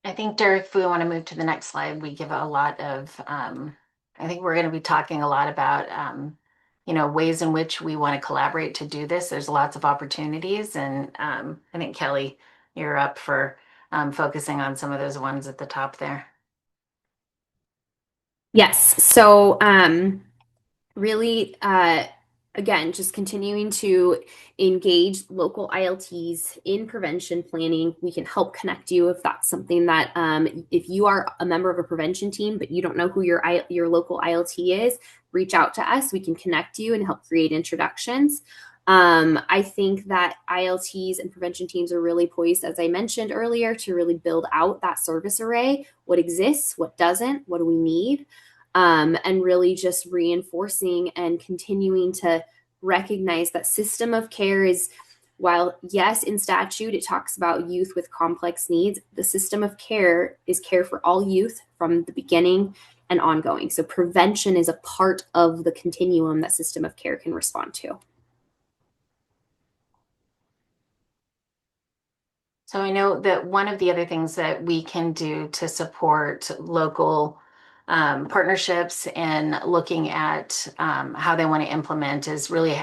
I think, Derek, if we want to move to the next slide, we give a lot of, I think we're going to be talking a lot about, ways in which we want to collaborate to do this. There's lots of opportunities. And I think, Kelley, you're up for focusing on some of those ones at the top there. Yes. So really, again, just continuing to engage local ILTs in prevention planning. We can help connect you if that's something that, if you are a member of a prevention team, but you don't know who your local ILT is, reach out to us. We can connect you and help create introductions. I think that ILTs and prevention teams are really poised, as I mentioned earlier, to really build out that service array, what exists, what doesn't, what do we need. And really just reinforcing and continuing to recognize that system of care is, while yes, in statute, it talks about youth with complex needs, the system of care is care for all youth from the beginning and ongoing. So prevention is a part of the continuum that system of care can respond to. So I know that one of the other things that we can do to support local partnerships and looking at how they want to implement is really,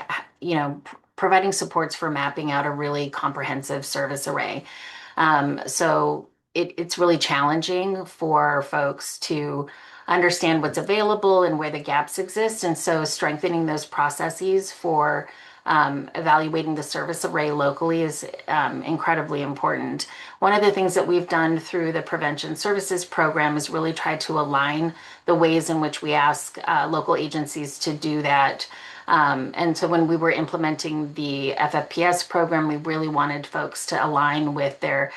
providing supports for mapping out a really comprehensive service array. So it's really challenging for folks to understand what's available and where the gaps exist. And so strengthening those processes for evaluating the service array locally is incredibly important. One of the things that we've done through the Prevention Services Program is really try to align the ways in which we ask local agencies to do that. And so when we were implementing the FFPS program, we really wanted folks to align with their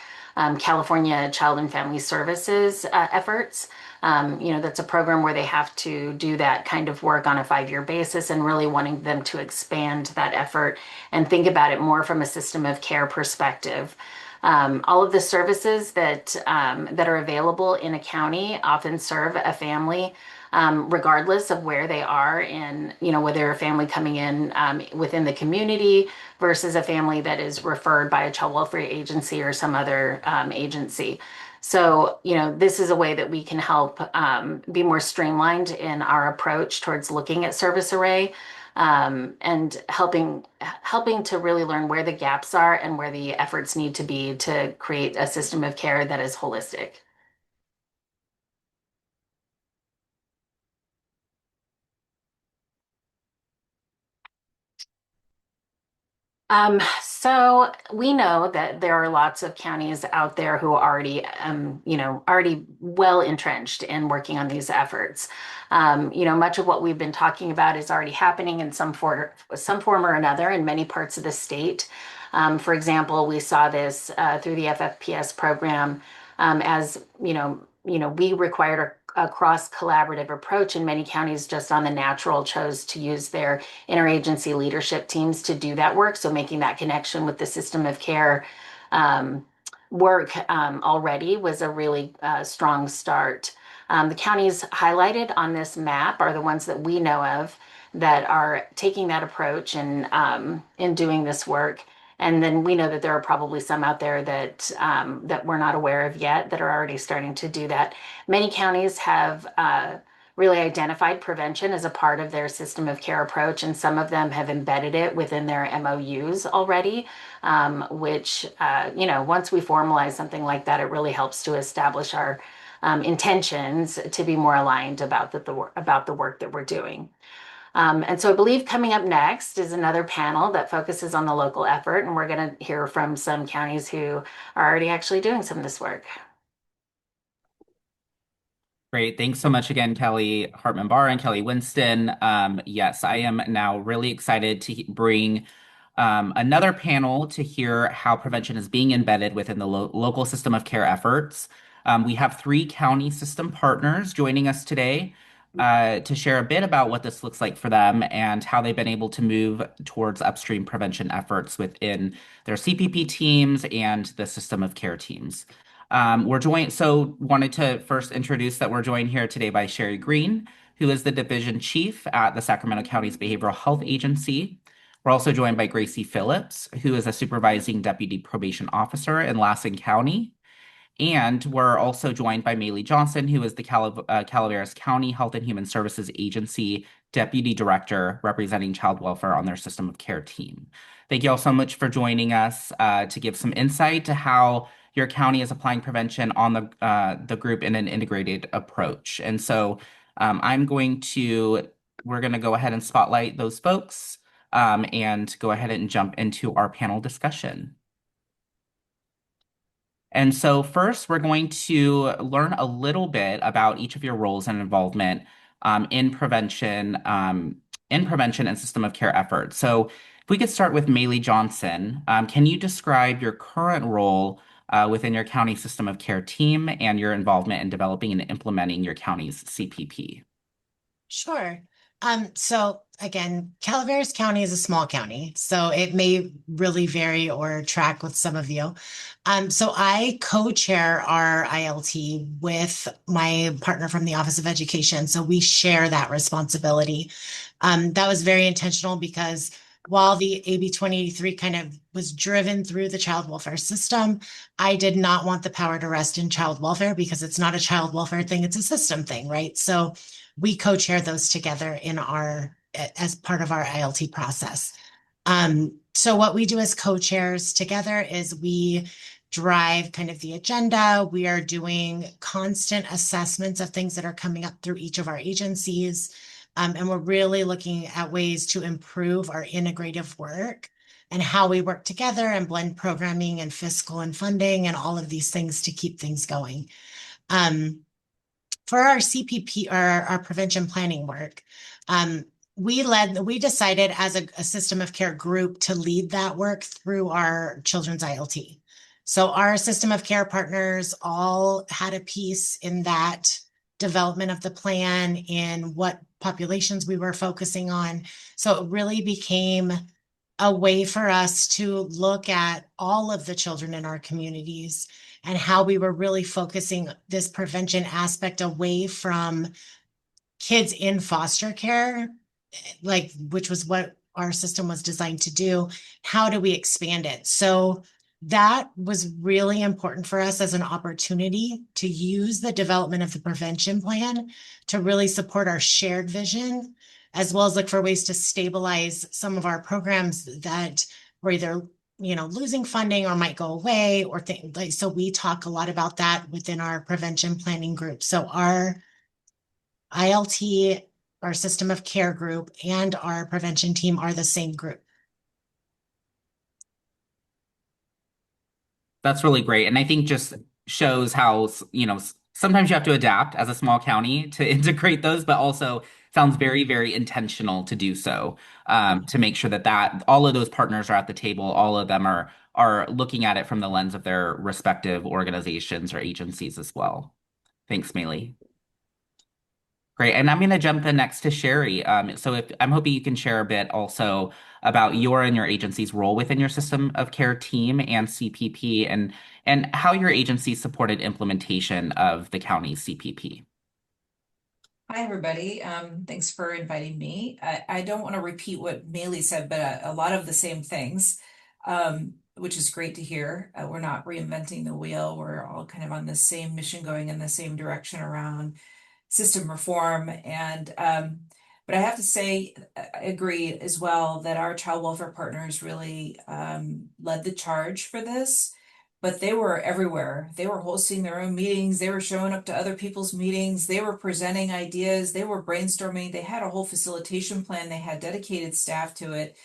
California Child and Family Services efforts. That's a program where they have to do that kind of work on a 5-year basis, and really wanting them to expand that effort and think about it more from a system of care perspective. All of the services that are available in a county often serve a family, regardless of where they are in, whether a family coming in within the community versus a family that is referred by a child welfare agency or some other agency. So, this is a way that we can help be more streamlined in our approach towards looking at service array, and helping to really learn where the gaps are and where the efforts need to be to create a system of care that is holistic. So we know that there are lots of counties out there who are already well entrenched in working on these efforts. Much of what we've been talking about is already happening in some form or another in many parts of the state. For example, we saw this through the FFPS program, as we required a cross-collaborative approach, and many counties just on the natural chose to use their interagency leadership teams to do that work. So making that connection with the system of care work already was a really strong start. The counties highlighted on this map are the ones that we know of that are taking that approach and in doing this work. And then we know that there are probably some out there that we're not aware of yet that are already starting to do that. Many counties have really identified prevention as a part of their system of care approach, and some of them have embedded it within their MOUs already, which, once we formalize something like that, it really helps to establish our intentions to be more aligned about the work that we're doing. And so I believe coming up next is another panel that focuses on the local effort, and we're going to hear from some counties who are already actually doing some of this work. Great. Thanks so much again, Kelley Hartman Barr and Kelley Winston. Yes, I am now really excited to bring another panel to hear how prevention is being embedded within the local system of care efforts. We have 3 county system partners joining us today to share a bit about what this looks like for them and how they've been able to move towards upstream prevention efforts within their CPP teams and the system of care teams. Wanted to first introduce that we're joined here today by Sherry Green, who is the division chief at the Sacramento County's Behavioral Health Agency. We're also joined by Gracie Phillips, who is a supervising deputy probation officer in Lassen County. And we're also joined by Maylee Johnson, who is the Calaveras County Health and Human Services Agency Deputy Director representing child welfare on their system of care team. Thank you all so much for joining us to give some insight to how your county is applying prevention on the group in an integrated approach. And so we're going to go ahead and spotlight those folks and go ahead and jump into our panel discussion. And so first, we're going to learn a little bit about each of your roles and involvement in prevention and system of care efforts. So if we could start with Maylee Johnson, can you describe your current role within your county system of care team and your involvement in developing and implementing your county's CPP? Sure. So again, Calaveras County is a small county, so it may really vary or track with some of you. So I co-chair our ILT with my partner from the Office of Education. So we share that responsibility. That was very intentional because while the AB 2083 kind of was driven through the child welfare system, I did not want the power to rest in child welfare because it's not a child welfare thing, it's a system thing, right? So we co-chair those together as part of our ILT process. So what we do as co-chairs together is we drive kind of the agenda. We are doing constant assessments of things that are coming up through each of our agencies. And we're really looking at ways to improve our integrative work and how we work together and blend programming and fiscal and funding and all of these things to keep things going. For our CPP or our prevention planning work, we decided as a system of care group to lead that work through our children's ILT. So our system of care partners all had a piece in that development of the plan, in what populations we were focusing on. So it really became a way for us to look at all of the children in our communities and how we were really focusing this prevention aspect away from kids in foster care, which was what our system was designed to do. How do we expand it? So that was really important for us as an opportunity to use the development of the prevention plan to really support our shared vision, as well as look for ways to stabilize some of our programs that were either losing funding or might go away or things like. So we talk a lot about that within our prevention planning group. So our ILT, our system of care group, and our prevention team are the same group. That's really great. And I think just shows how, sometimes you have to adapt as a small county to integrate those, but also sounds very, very intentional to do so, to make sure that all of those partners are at the table. All of them are looking at it from the lens of their respective organizations or agencies as well. Thanks, Maylee. Great. And I'm going to jump in next to Sherry. So I'm hoping you can share a bit also about your and your agency's role within your system of care team and CPP and how your agency supported implementation of the county's CPP. Hi, everybody. Thanks for inviting me. I don't want to repeat what Maylee said, but a lot of the same things, which is great to hear. We're not reinventing the wheel. We're all kind of on the same mission, going in the same direction around system reform. But I have to say, I agree as well that our child welfare partners really led the charge for this. But they were everywhere. They were hosting their own meetings. They were showing up to other people's meetings. They were presenting ideas. They were brainstorming. They had a whole facilitation plan. They had dedicated staff to it.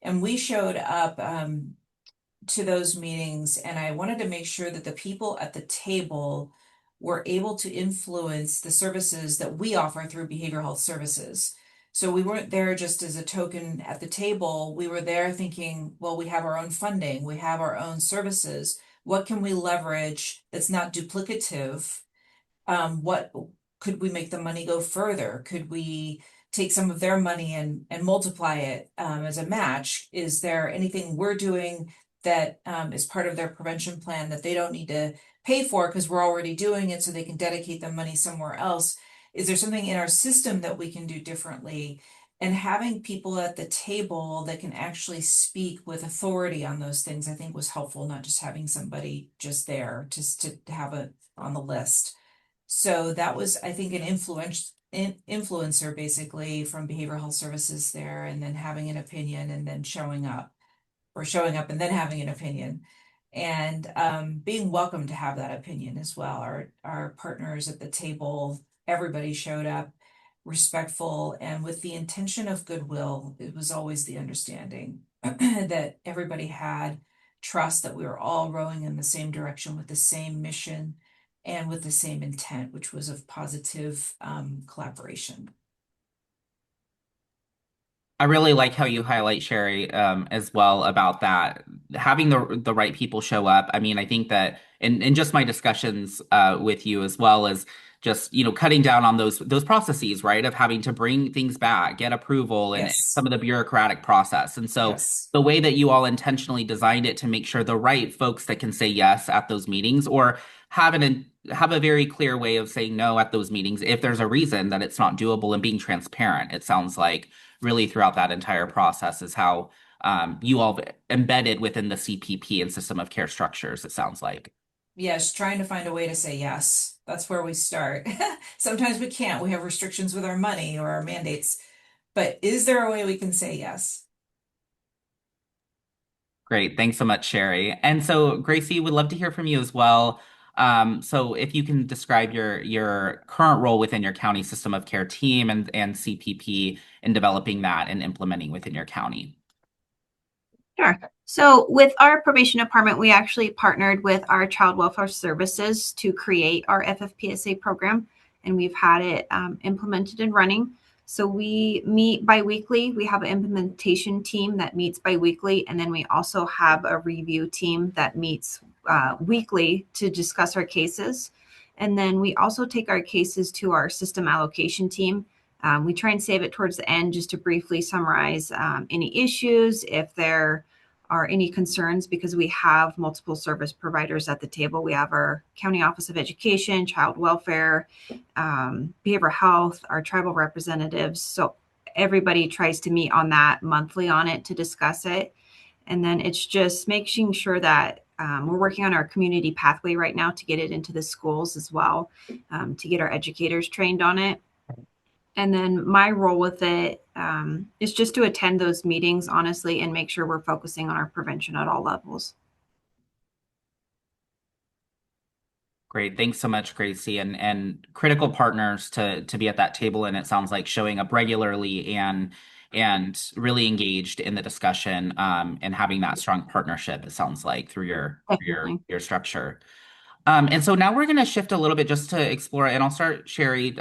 And we showed up to those meetings, and I wanted to make sure that the people at the table were able to influence the services that we offer through behavioral health services. So we weren't there just as a token at the table. We were there thinking, well, we have our own funding, we have our own services. What can we leverage that's not duplicative? What could we make the money go further? Could we take some of their money and multiply it as a match? Is there anything we're doing that is part of their prevention plan that they don't need to pay for because we're already doing it so they can dedicate the money somewhere else? Is there something in our system that we can do differently? And having people at the table that can actually speak with authority on those things, I think was helpful, not just having somebody just there, just to have it on the list. So that was, I think, an influencer basically from behavioral health services there, and then having an opinion and then showing up, or showing up and then having an opinion, and being welcome to have that opinion as well. Our partners at the table, everybody showed up respectful and with the intention of goodwill. It was always the understanding that everybody had trust that we were all rowing in the same direction with the same mission and with the same intent, which was of positive collaboration. I really like how you highlight, Sherry, as well about that, having the right people show up. I mean, I think that in just my discussions with you, as well as just, cutting down on those processes, right, of having to bring things back, get approval, and some Yes, of the bureaucratic process. And so yes, the way that you all intentionally designed it to make sure the right folks that can say yes at those meetings, or have a very clear way of saying no at those meetings if there's a reason that it's not doable, and being transparent, it sounds like really throughout that entire process is how you all embedded within the CPP and system of care structures, it sounds like. yes, trying to find a way to say yes. That's where we start. Sometimes we can't. We have restrictions with our money or our mandates. But is there a way we can say yes? Great. Thanks so much, Sherry. And so, Gracie, would love to hear from you as well. So if you can describe your current role within your county system of care team and CPP in developing that and implementing within your county. Sure. So with our probation department, we actually partnered with our child welfare services to create our FFPSA program, and we've had it implemented and running. So we meet biweekly. We have an implementation team that meets biweekly, and then we also have a review team that meets weekly to discuss our cases. And then we also take our cases to our system allocation team. We try and save it towards the end just to briefly summarize any issues, if there are any concerns, because we have multiple service providers at the table. We have our County Office of Education, Child Welfare, Behavioral Health, our tribal representatives. So everybody tries to meet on that monthly on it to discuss it. And then it's just making sure that we're working on our community pathway right now to get it into the schools as well, to get our educators trained on it. And then my role with it is just to attend those meetings, honestly, and make sure we're focusing on our prevention at all levels. Great. Thanks so much, Gracie. And critical partners to be at that table. And it sounds like showing up regularly and really engaged in the discussion, and having that strong partnership, it sounds like, through your structure. And so now we're going to shift a little bit just to explore, and I'll start, Sherry,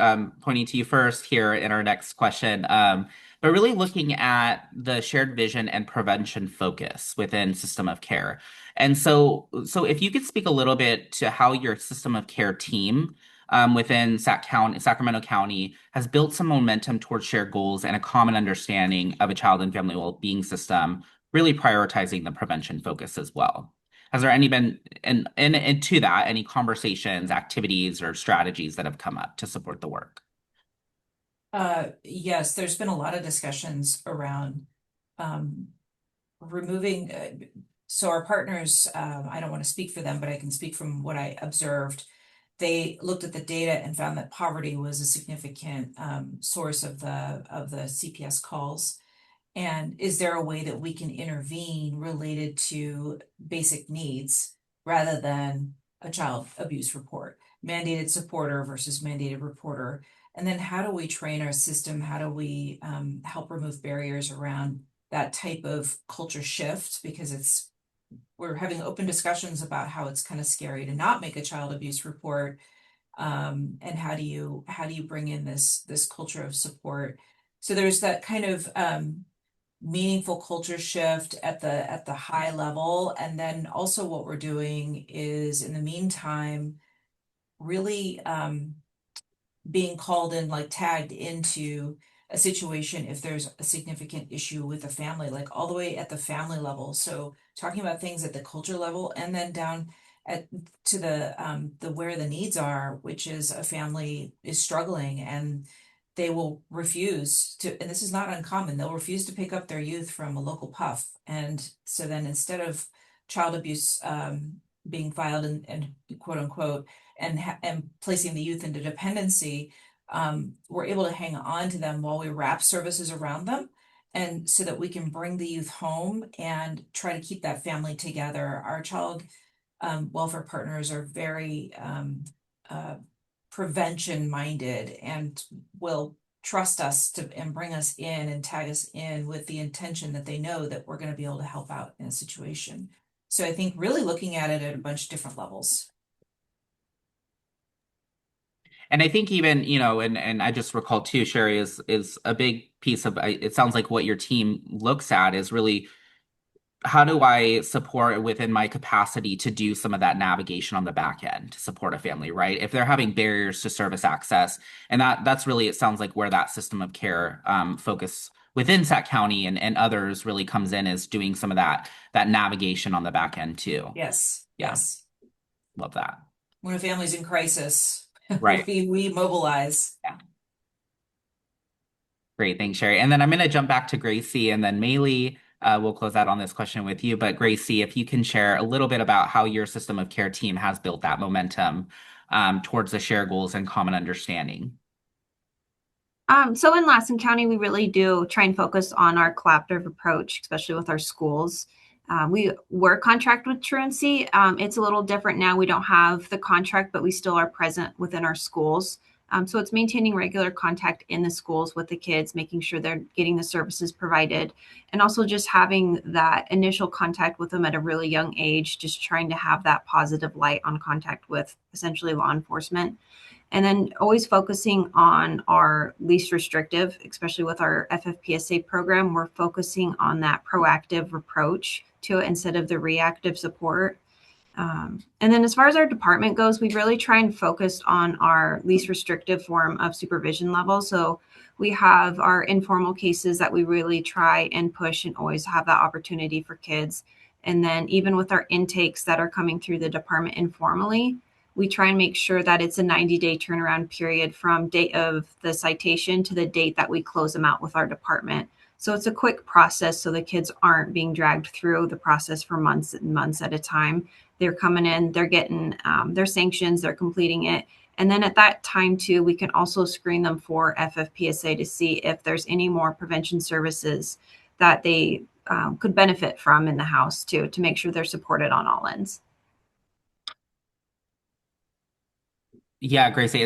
pointing to you first here in our next question, but really looking at the shared vision and prevention focus within system of care. And so if you could speak a little bit to how your system of care team within Sacramento County has built some momentum towards shared goals and a common understanding of a child and family well-being system, really prioritizing the prevention focus as well. Has there been, and to that, any conversations, activities, or strategies that have come up to support the work? Yes, there's been a lot of discussions around removing. So our partners, I don't want to speak for them, but I can speak from what I observed. They looked at the data and found that poverty was a significant source of the CPS calls. And is there a way that we can intervene related to basic needs rather than a child abuse report, mandated supporter versus mandated reporter? And then how do we train our system? How do we help remove barriers around that type of culture shift? Because we're having open discussions about how it's kind of scary to not make a child abuse report. And how do you bring in this culture of support? So there's that kind of meaningful culture shift at the high level. And then also what we're doing is, in the meantime, really being called in, like tagged into a situation if there's a significant issue with a family, like all the way at the family level. So talking about things at the culture level, and then down to the where the needs are, which is a family is struggling and they will refuse to, and this is not uncommon, they'll refuse to pick up their youth from a local puff. And so then instead of child abuse being filed and quote unquote, and placing the youth into dependency, we're able to hang on to them while we wrap services around them. And so that we can bring the youth home and try to keep that family together. Our child welfare partners are very prevention minded and will trust us and bring us in and tag us in with the intention that they know that we're going to be able to help out in a situation. So I think really looking at it at a bunch of different levels. And I think even, and I just recall too, Sherry, is a big piece of, it sounds like what your team looks at is really, how do I support within my capacity to do some of that navigation on the back end to support a family, right? If they're having barriers to service access, and that's really, it sounds like where that system of care focus within Sac County and others really comes in, is doing some of that navigation on the back end too. Yes, yes. Love that. When a family's in crisis, right. we mobilize. Yeah. Great, thanks, Sherry. And then I'm going to jump back to Gracie, and then Maylee, we'll close out on this question with you. But Gracie, if you can share a little bit about how your system of care team has built that momentum towards the shared goals and common understanding. So in Lassen County, we really do try and focus on our collaborative approach, especially with our schools. We were contract with truancy. It's a little different now. We don't have the contract, but we still are present within our schools. So it's maintaining regular contact in the schools with the kids, making sure they're getting the services provided, and also just having that initial contact with them at a really young age, just trying to have that positive light on contact with essentially law enforcement. And then always focusing on our least restrictive, especially with our FFPSA program, we're focusing on that proactive approach to it instead of the reactive support. And then as far as our department goes, we really try and focus on our least restrictive form of supervision level. So we have our informal cases that we really try and push and always have that opportunity for kids. And then even with our intakes that are coming through the department informally, we try and make sure that it's a 90-day turnaround period from date of the citation to the date that we close them out with our department. So it's a quick process so the kids aren't being dragged through the process for months and months at a time. They're coming in, they're getting their sanctions, they're completing it. And then at that time too, we can also screen them for FFPSA to see if there's any more prevention services that they could benefit from in the house too, to make sure they're supported on all ends. Yeah, Gracie,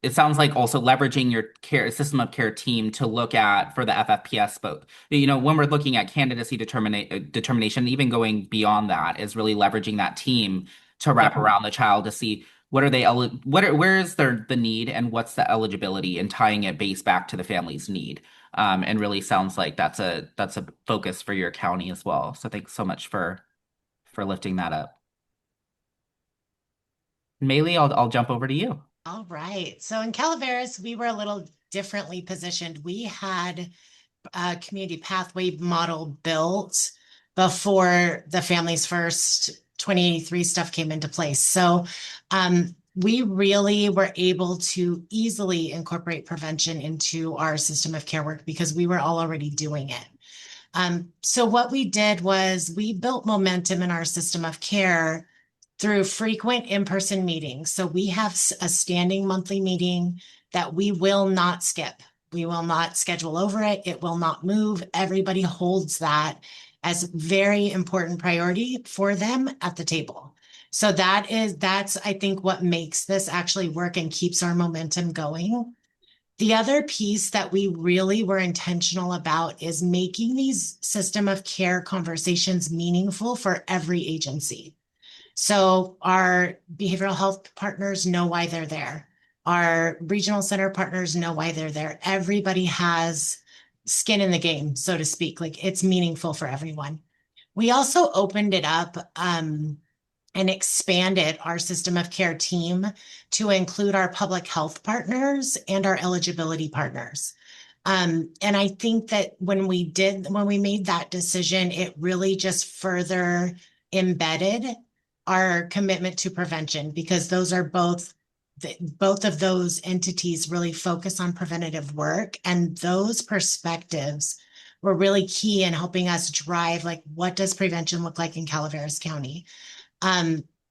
it sounds like also leveraging your system of care team to look at for the FFPS, but when we're looking at candidacy determination, even going beyond that, is really leveraging that team to wrap around the child to see what are they where is the need and what's the eligibility, and tying it base back to the family's need. And really sounds like that's a focus for your county as well. So thanks so much for lifting that up. Maylee, I'll jump over to you. All right. So in Calaveras, we were a little differently positioned. We had a community pathway model built before the Families First 2083 stuff came into place. So we really were able to easily incorporate prevention into our system of care work because we were all already doing it. So what we did was we built momentum in our system of care through frequent in-person meetings. So we have a standing monthly meeting that we will not skip. We will not schedule over it. It will not move. Everybody holds that as very important priority for them at the table. So that's, I think, what makes this actually work and keeps our momentum going. The other piece that we really were intentional about is making these system of care conversations meaningful for every agency. So our behavioral health partners know why they're there. Our regional center partners know why they're there. Everybody has skin in the game, so to speak. Like it's meaningful for everyone. We also opened it up and expanded our system of care team to include our public health partners and our eligibility partners. And I think that when we made that decision, it really just further embedded our commitment to prevention because those are both of those entities really focus on preventative work, and those perspectives were really key in helping us drive like what does prevention look like in Calaveras County.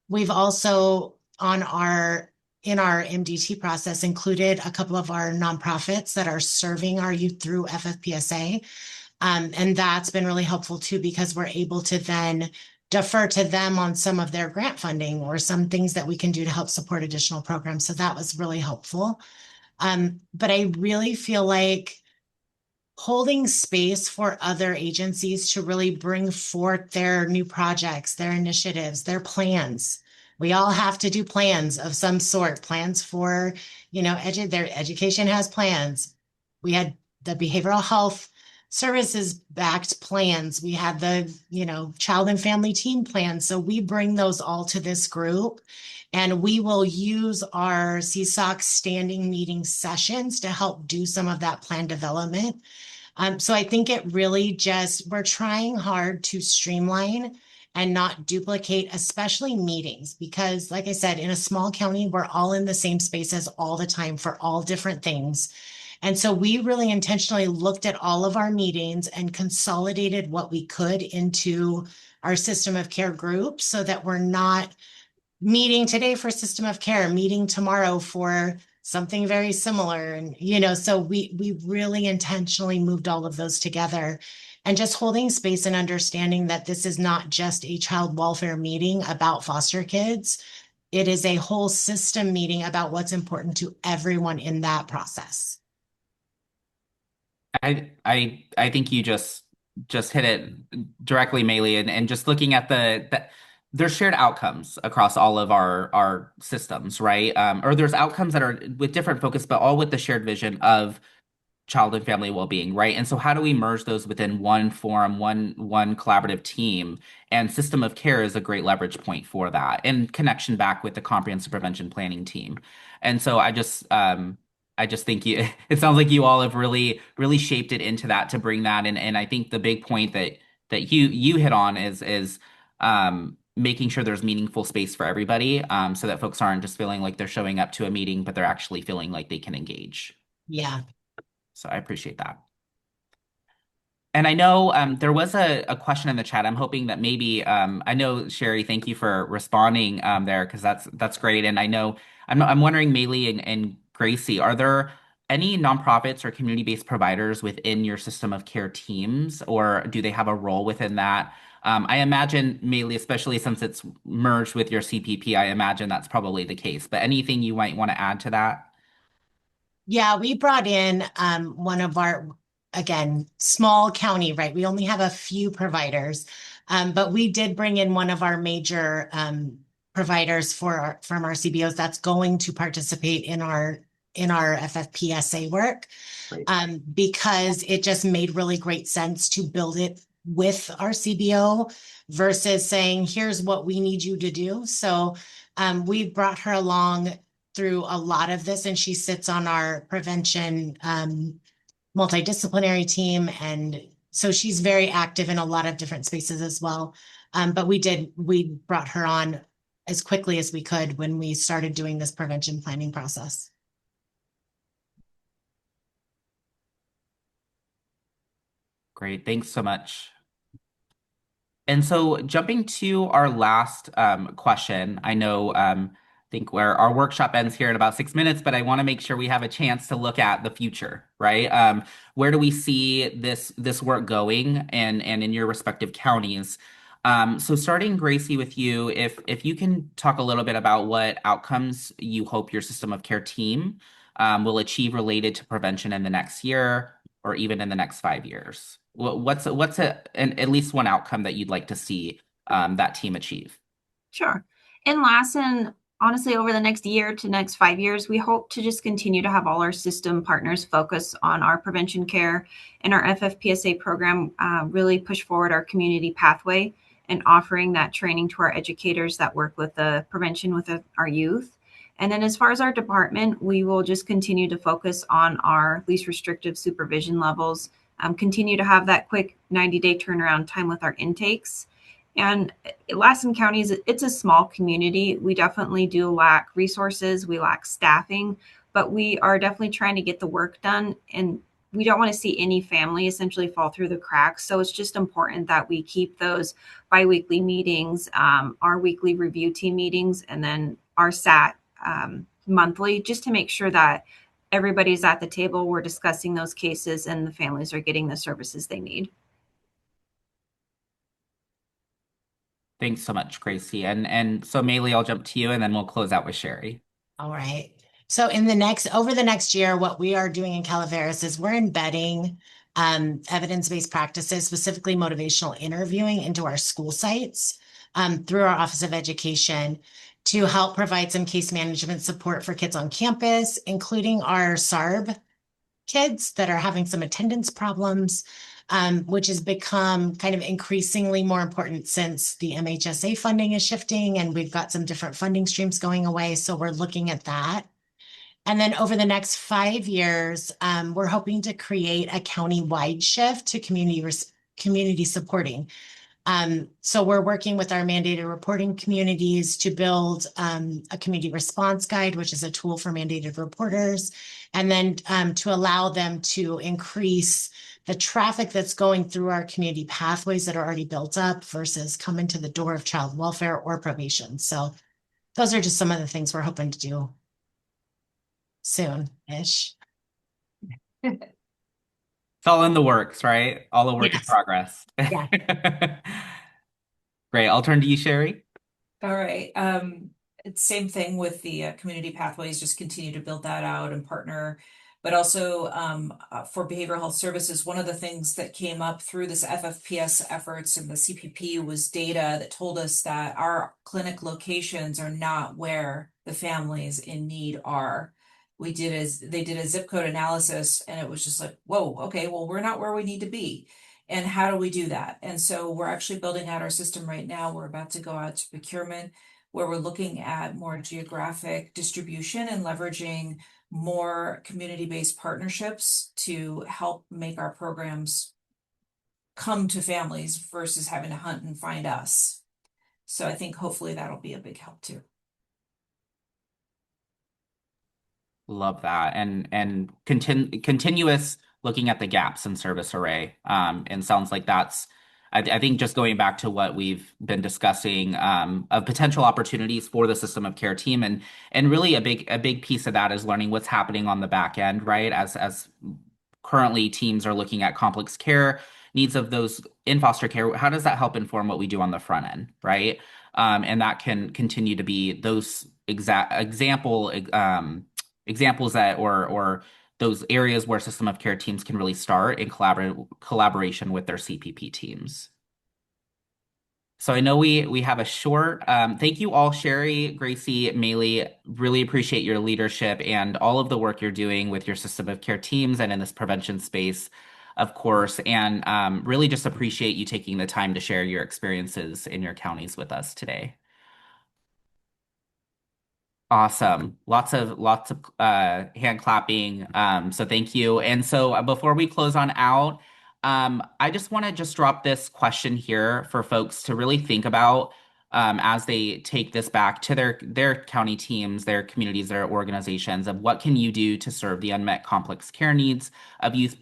We've also in our MDT process included a couple of our nonprofits that are serving our youth through FFPSA. And that's been really helpful too, because we're able to then defer to them on some of their grant funding or some things that we can do to help support additional programs. So that was really helpful. But I really feel like holding space for other agencies to really bring forth their new projects, their initiatives, their plans. We all have to do plans of some sort, plans for, their education has plans. We had the behavioral health services backed plans. We had the, child and family team plans. So we bring those all to this group, and we will use our CSOC standing meeting sessions to help do some of that plan development. So I think it really we're trying hard to streamline and not duplicate, especially meetings, because like I said, in a small county, we're all in the same spaces all the time for all different things. And so we really intentionally looked at all of our meetings and consolidated what we could into our system of care group so that we're not meeting today for system of care, meeting tomorrow for something very similar. And, so we really intentionally moved all of those together and just holding space and understanding that this is not just a child welfare meeting about foster kids. It is a whole system meeting about what's important to everyone in that process. I think you just hit it directly, Maylee, and just looking at there's shared outcomes across all of our systems, right? Or there's outcomes that are with different focus, but all with the shared vision of child and family well-being, right? And so how do we merge those within one forum, one collaborative team? And system of care is a great leverage point for that, and connection back with the comprehensive prevention planning team. And so I just think it sounds like you all have really, really shaped it into that to bring that in. And I think the big point that you hit on is making sure there's meaningful space for everybody, so that folks aren't just feeling like they're showing up to a meeting, but they're actually feeling like they can engage. Yeah. So I appreciate that. And I know there was a question in the chat. I'm hoping that maybe I know, Sherry, thank you for responding there, because that's great. And I know I'm wondering, Maylee and Gracie, are there any nonprofits or community-based providers within your system of care teams, or do they have a role within that? I imagine, Maylee, especially since it's merged with your CPP, I imagine that's probably the case. But anything you might want to add to that? Yeah, we brought in one of our, again, small county, right? We only have a few providers, but we did bring in one of our major providers from our CBOs that's going to participate in our FFPSA work, because it just made really great sense to build it with our CBO versus saying, here's what we need you to do. So we brought her along through a lot of this, and she sits on our prevention multidisciplinary team. And so she's very active in a lot of different spaces as well. But we brought her on as quickly as we could when we started doing this prevention planning process. Great. Thanks so much. And so jumping to our last question, I know think where our workshop ends here in about 6 minutes, but I want to make sure we have a chance to look at the future, right? Where do we see this work going and in your respective counties? So starting Gracie with you, if you can talk a little bit about what outcomes you hope your system of care team will achieve related to prevention in the next year or even in the next 5 years. At least one outcome that you'd like to see that team achieve? Sure. In Lassen, honestly, over the next year to next 5 years, we hope to just continue to have all our system partners focus on our prevention care and our FFPSA program, really push forward our community pathway and offering that training to our educators that work with the prevention with our youth. And then as far as our department, we will just continue to focus on our least restrictive supervision levels, continue to have that quick 90-day turnaround time with our intakes. And Lassen County, it's a small community. We definitely do lack resources. We lack staffing, but we are definitely trying to get the work done. And we don't want to see any family essentially fall through the cracks. So it's just important that we keep those biweekly meetings, our weekly review team meetings, and then our SAT monthly, just to make sure that everybody's at the table. We're discussing those cases and the families are getting the services they need. Thanks so much, Gracie. And so Maylee, I'll jump to you and then we'll close out with Sherry. All right. So over the next year, what we are doing in Calaveras is we're embedding evidence-based practices, specifically motivational interviewing, into our school sites through our Office of Education to help provide some case management support for kids on campus, including our SARB kids that are having some attendance problems, which has become kind of increasingly more important since the MHSA funding is shifting and we've got some different funding streams going away. So we're looking at that. And then over the next 5 years, we're hoping to create a county-wide shift to community supporting. So we're working with our mandated reporting communities to build a community response guide, which is a tool for mandated reporters, and then to allow them to increase the traffic that's going through our community pathways that are already built up versus coming to the door of child welfare or probation. So those are just some of the things we're hoping to do soon-ish. It's all in the works, right? All a work in progress. Yeah. Great. I'll turn to you, Sherry. All right. It's same thing with the community pathways, just continue to build that out and partner. But also for behavioral health services, one of the things that came up through this FFPS efforts and the CPP was data that told us that our clinic locations are not where the families in need are. They did a zip code analysis and it was just like, whoa, okay, well, we're not where we need to be. And how do we do that? And so we're actually building out our system right now. We're about to go out to procurement where we're looking at more geographic distribution and leveraging more community-based partnerships to help make our programs come to families versus having to hunt and find us. So I think hopefully that'll be a big help too. Love that. And continuous looking at the gaps in service array. And sounds like that's, I think just going back to what we've been discussing of potential opportunities for the system of care team and really a big piece of that is learning what's happening on the back end, right? As currently teams are looking at complex care needs of those in foster care, how does that help inform what we do on the front end, right? And that can continue to be those examples that or those areas where system of care teams can really start in collaboration with their CPP teams. So I know we have a short, thank you all, Sherry, Gracie, Maylee, really appreciate your leadership and all of the work you're doing with your system of care teams and in this prevention space, of course, and really just appreciate you taking the time to share your experiences in your counties with us today. Awesome. Lots of hand clapping. So thank you. And so before we close on out, I just want to drop this question here for folks to really think about as they take this back to their county teams, their communities, their organizations of what can you do to serve the unmet complex care needs of youth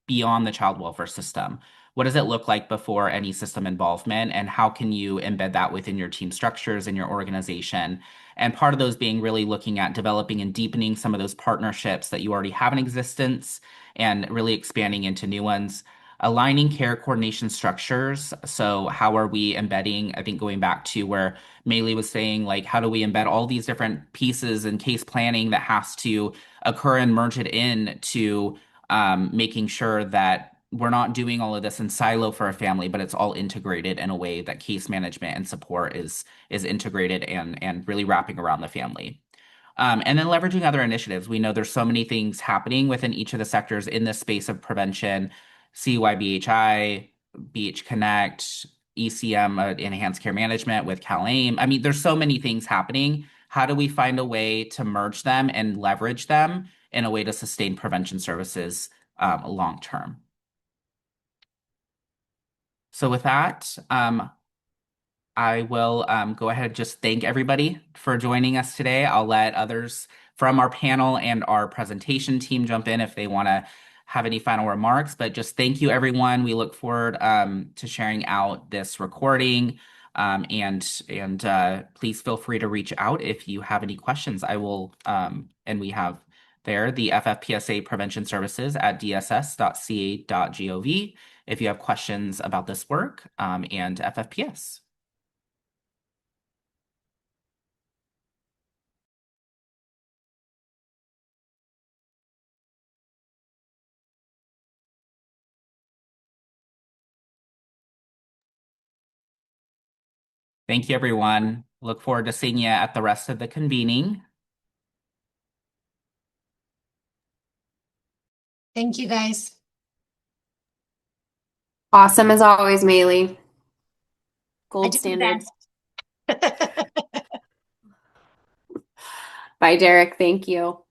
beyond the child welfare system? What does it look like before any system involvement, and how can you embed that within your team structures and your organization? And part of those being really looking at developing and deepening some of those partnerships that you already have in existence and really expanding into new ones. Aligning care coordination structures. So how are we embedding, I think going back to where Maylee was saying, like, how do we embed all these different pieces and case planning that has to occur and merge it in to making sure that we're not doing all of this in silo for a family, but it's all integrated in a way that case management and support is integrated and really wrapping around the family. And then leveraging other initiatives. We know there's so many things happening within each of the sectors in this space of prevention, CYBHI, BH Connect, ECM, Enhanced Care Management with CalAIM. I mean, there's so many things happening. How do we find a way to merge them and leverage them in a way to sustain prevention services long term? So with that, I will go ahead and just thank everybody for joining us today. I'll let others from our panel and our presentation team jump in if they want to have any final remarks, but just thank you, everyone. We look forward to sharing out this recording, and please feel free to reach out if you have any questions. I will, and we have there the FFPSA Prevention Services at dss.ca.gov if you have questions about this work and FFPS. Thank you, everyone. Look forward to seeing you at the rest of the convening. Thank you, guys. Awesome as always, Maylee. I Gold did my standard. best. Bye, Derek. Thank you.